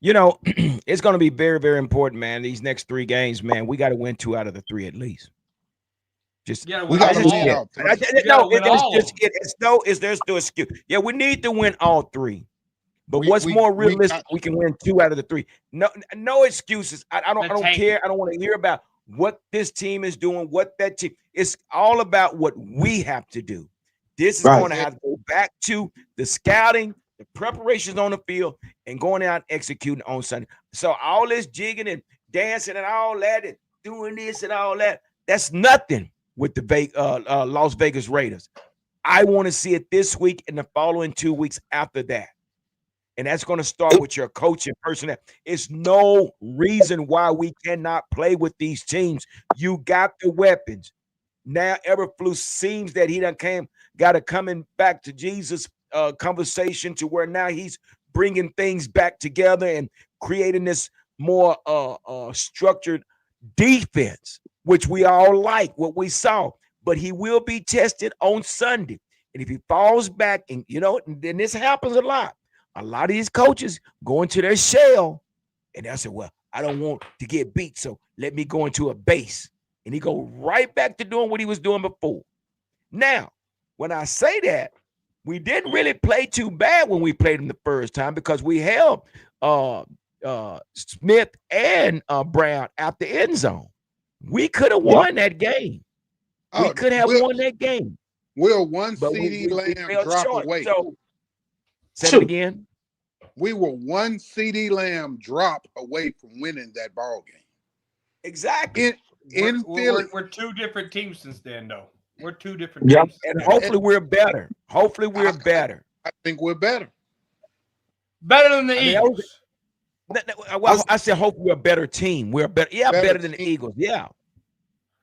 Speaker 1: It's going to be very, very important, man. These next 3 games, man, we got to win 2 out of the 3 at least. There's no excuse. Yeah, we need to win all 3. But what's more realistic? We can win 2 out of the 3. No excuses. I don't care. I don't want to hear about what this team is doing, what that team. It's all about what we have to do. This is going to have to go back to the scouting, the preparations on the field, and going out and executing on Sunday. So all this jigging and dancing and all that and doing this and all that, that's nothing with the Las Vegas Raiders. I want to see it this week and the following 2 weeks after that. And that's going to start with your coach and personnel. It's no reason why we cannot play with these teams. You got the weapons. Now Eberflus seems that he got a coming back to Jesus conversation to where now he's bringing things back together and creating this more structured defense, which we all like what we saw. But he will be tested on Sunday. And if he falls back, and then this happens a lot. A lot of these coaches go into their shell, and they'll say, well, I don't want to get beat, so let me go into a base. And he go right back to doing what he was doing before. Now, when I say that, we didn't really play too bad when we played them the first time because we held Smith and Brown out the end zone. We could have
Speaker 2: Yep.
Speaker 1: won that game. We
Speaker 4: Oh,
Speaker 1: could have won that game,
Speaker 4: we're one
Speaker 1: but
Speaker 4: CD
Speaker 1: we
Speaker 4: Lamb
Speaker 1: fell
Speaker 4: drop
Speaker 1: short.
Speaker 4: away.
Speaker 1: So, say it
Speaker 2: Shoot.
Speaker 1: again.
Speaker 4: We were one CD Lamb drop away from winning that ball game.
Speaker 1: Exactly.
Speaker 4: In Philly.
Speaker 8: We're two different teams since then, though. We're two different
Speaker 2: Yep.
Speaker 8: teams.
Speaker 1: And hopefully we're better. Hopefully we're better.
Speaker 4: I think we're better.
Speaker 8: Better than the
Speaker 1: I mean,
Speaker 8: Eagles.
Speaker 1: I said hopefully we're a better team. We're better. Yeah, better than the
Speaker 4: team.
Speaker 1: Eagles. Yeah.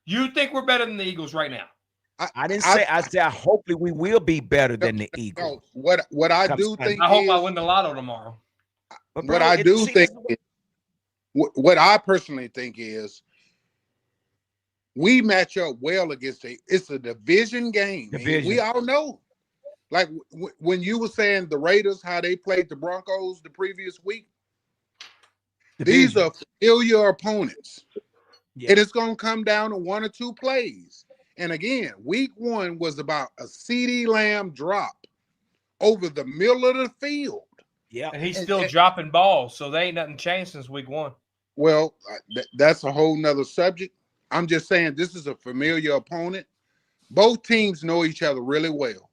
Speaker 8: You think we're better than the Eagles right now?
Speaker 1: I didn't say. I said hopefully we will be better than the Eagles.
Speaker 4: No, what I do think
Speaker 8: I hope
Speaker 4: is,
Speaker 8: I win the lotto tomorrow.
Speaker 1: But
Speaker 4: what I do think is, what I personally think is, we match up well against it's a division game.
Speaker 1: Division.
Speaker 4: We all know. Like when you were saying the Raiders, how they played the Broncos the previous week. These are familiar opponents.
Speaker 1: Yeah.
Speaker 4: And it's going to come down to one or two plays. And again, week 1 was about a CD Lamb drop over the middle of the field.
Speaker 1: Yeah.
Speaker 8: And he's still dropping balls, so there ain't nothing changed since week 1.
Speaker 4: Well, that's a whole nother subject. I'm just saying this is a familiar opponent. Both teams know each other really well.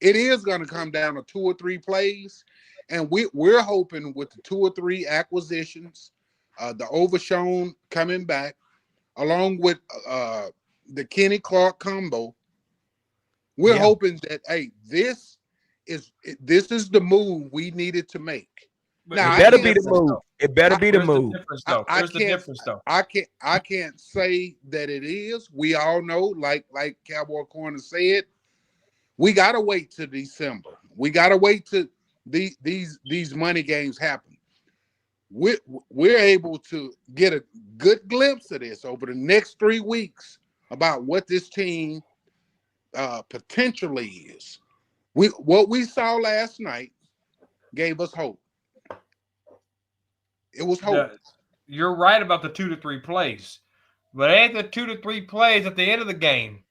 Speaker 4: It is going to come down to 2 or 3 plays. And we're hoping with the 2 or 3 acquisitions, the Overshown coming back, along with the Kenny Clark combo, we're hoping that, hey, this is the move we needed to make.
Speaker 1: Now, it better be the move. It better be the move.
Speaker 8: There's the difference, though.
Speaker 4: I can't say that it is. We all know, like Cowboy Corner said, we gotta wait till December. We gotta wait till these money games happen. We're able to get a good glimpse of this over the next 3 weeks about what this team potentially is. What we saw last night gave us hope. It was hope.
Speaker 8: You're right about the 2 to 3 plays, but it ain't the 2 to 3 plays at the end of the game.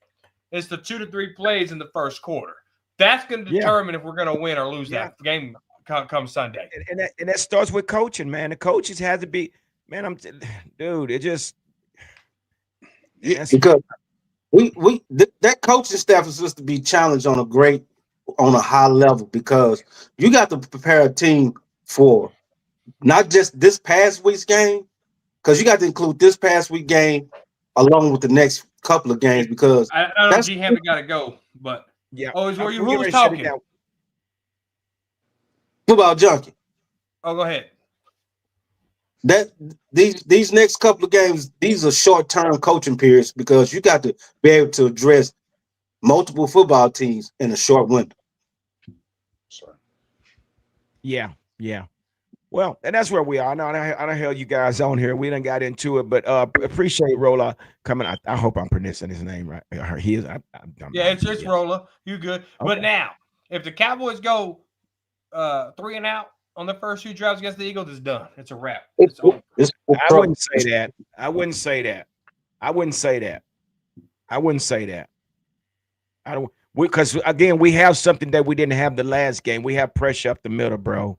Speaker 8: It's the 2 to 3 plays in the first quarter. That's going to determine if we're going to win or lose that game come Sunday.
Speaker 1: And that starts with coaching, man. The coaches have to be, man. Dude. It just
Speaker 2: because that coaching staff is supposed to be challenged on a high level because you got to prepare a team for not just this past week's game, because you got to include this past week game along with the next couple of games because
Speaker 8: I know G haven't got to go, but who was talking?
Speaker 2: Football junkie.
Speaker 8: Oh, go ahead.
Speaker 2: That these next couple of games, these are short-term coaching periods because you got to be able to address multiple football teams in a short window.
Speaker 1: Yeah. Well, and that's where we are. I don't held you guys on here. We done got into it, but appreciate Rolla coming. I hope I'm pronouncing his name right. He is.
Speaker 8: It's Rolla. You good? Okay. But now, if the Cowboys go 3 and out on the first 2 drives against the Eagles, it's done. It's a wrap.
Speaker 1: I wouldn't say that. I wouldn't say that. I don't. Because again, we have something that we didn't have the last game. We have pressure up the middle, bro.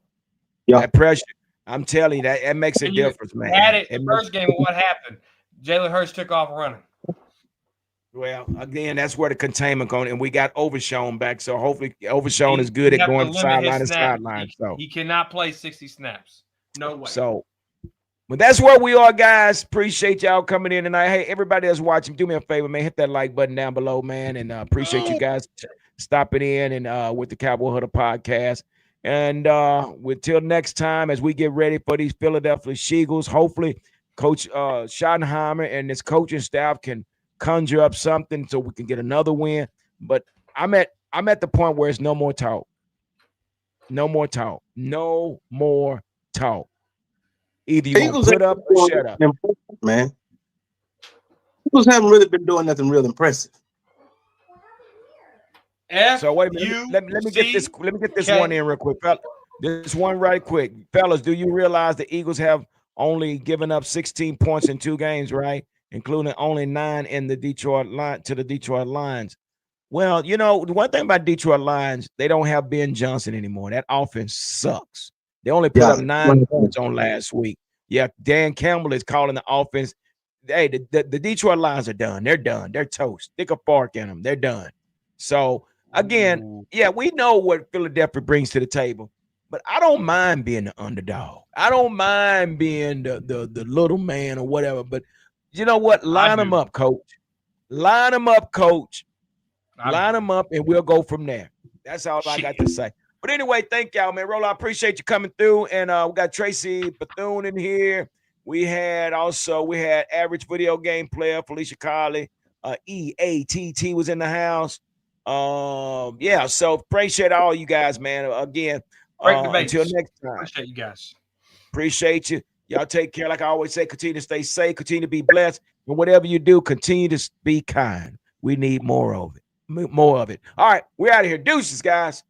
Speaker 1: Yeah, that pressure. I'm telling you that it makes a difference, man.
Speaker 8: Had it the first game. What happened? Jalen Hurts took off running.
Speaker 1: Well, again, that's where the containment going, and we got Overshown back. So hopefully, Overshown is good at going sideline to sideline. So
Speaker 8: he cannot play 60 snaps. No way.
Speaker 1: So, but that's where we are, guys. Appreciate y'all coming in tonight. Hey, everybody that's watching, do me a favor, man. Hit that like button down below, man, and appreciate you guys stopping in and with the Cowboy Huddle podcast. And until next time, as we get ready for these Philadelphia Eagles, hopefully Coach Schottenheimer and his coaching staff can conjure up something so we can get another win. But I'm at the point where it's no more talk. No more talk. No more talk. Either you Eagles put up or shut up.
Speaker 2: Man. Eagles haven't really been doing nothing real impressive.
Speaker 1: So wait a minute. Let me get this. Let me get this one in real quick, fella. This one right quick, fellas. Do you realize the Eagles have only given up 16 points in 2 games, right? Including only 9 in the Detroit line to the Detroit Lions. Well, you know, the one thing about Detroit Lions, they don't have Ben Johnson anymore. That offense sucks. They only put
Speaker 2: Yeah.
Speaker 1: up 9 points on last week. Yeah, Dan Campbell is calling the offense. Hey, the Detroit Lions are done. They're done. They're toast. Stick a fork in them. They're done. So again,
Speaker 8: Ooh.
Speaker 1: yeah, we know what Philadelphia brings to the table, but I don't mind being the underdog. I don't mind being the little man or whatever. But you know what?
Speaker 8: I
Speaker 1: Line them
Speaker 8: do.
Speaker 1: up, coach. Line them up, coach.
Speaker 8: I
Speaker 1: Line
Speaker 8: do.
Speaker 1: them up, and we'll go from there. That's all I got to
Speaker 8: Shit.
Speaker 1: say. But anyway, thank y'all, man. Rolo, I appreciate you coming through. And we got Tracy Bethune in here. We had average video game player Felicia Carley. EATT was in the house. Yeah, so appreciate all you guys, man. Again,
Speaker 8: Great
Speaker 1: until
Speaker 8: debates.
Speaker 1: next time.
Speaker 8: Appreciate you guys.
Speaker 1: Appreciate you. Y'all take care. Like I always say, continue to stay safe, continue to be blessed. And whatever you do, continue to be kind. We need more of it. More of it. All right, we're out of here. Deuces, guys.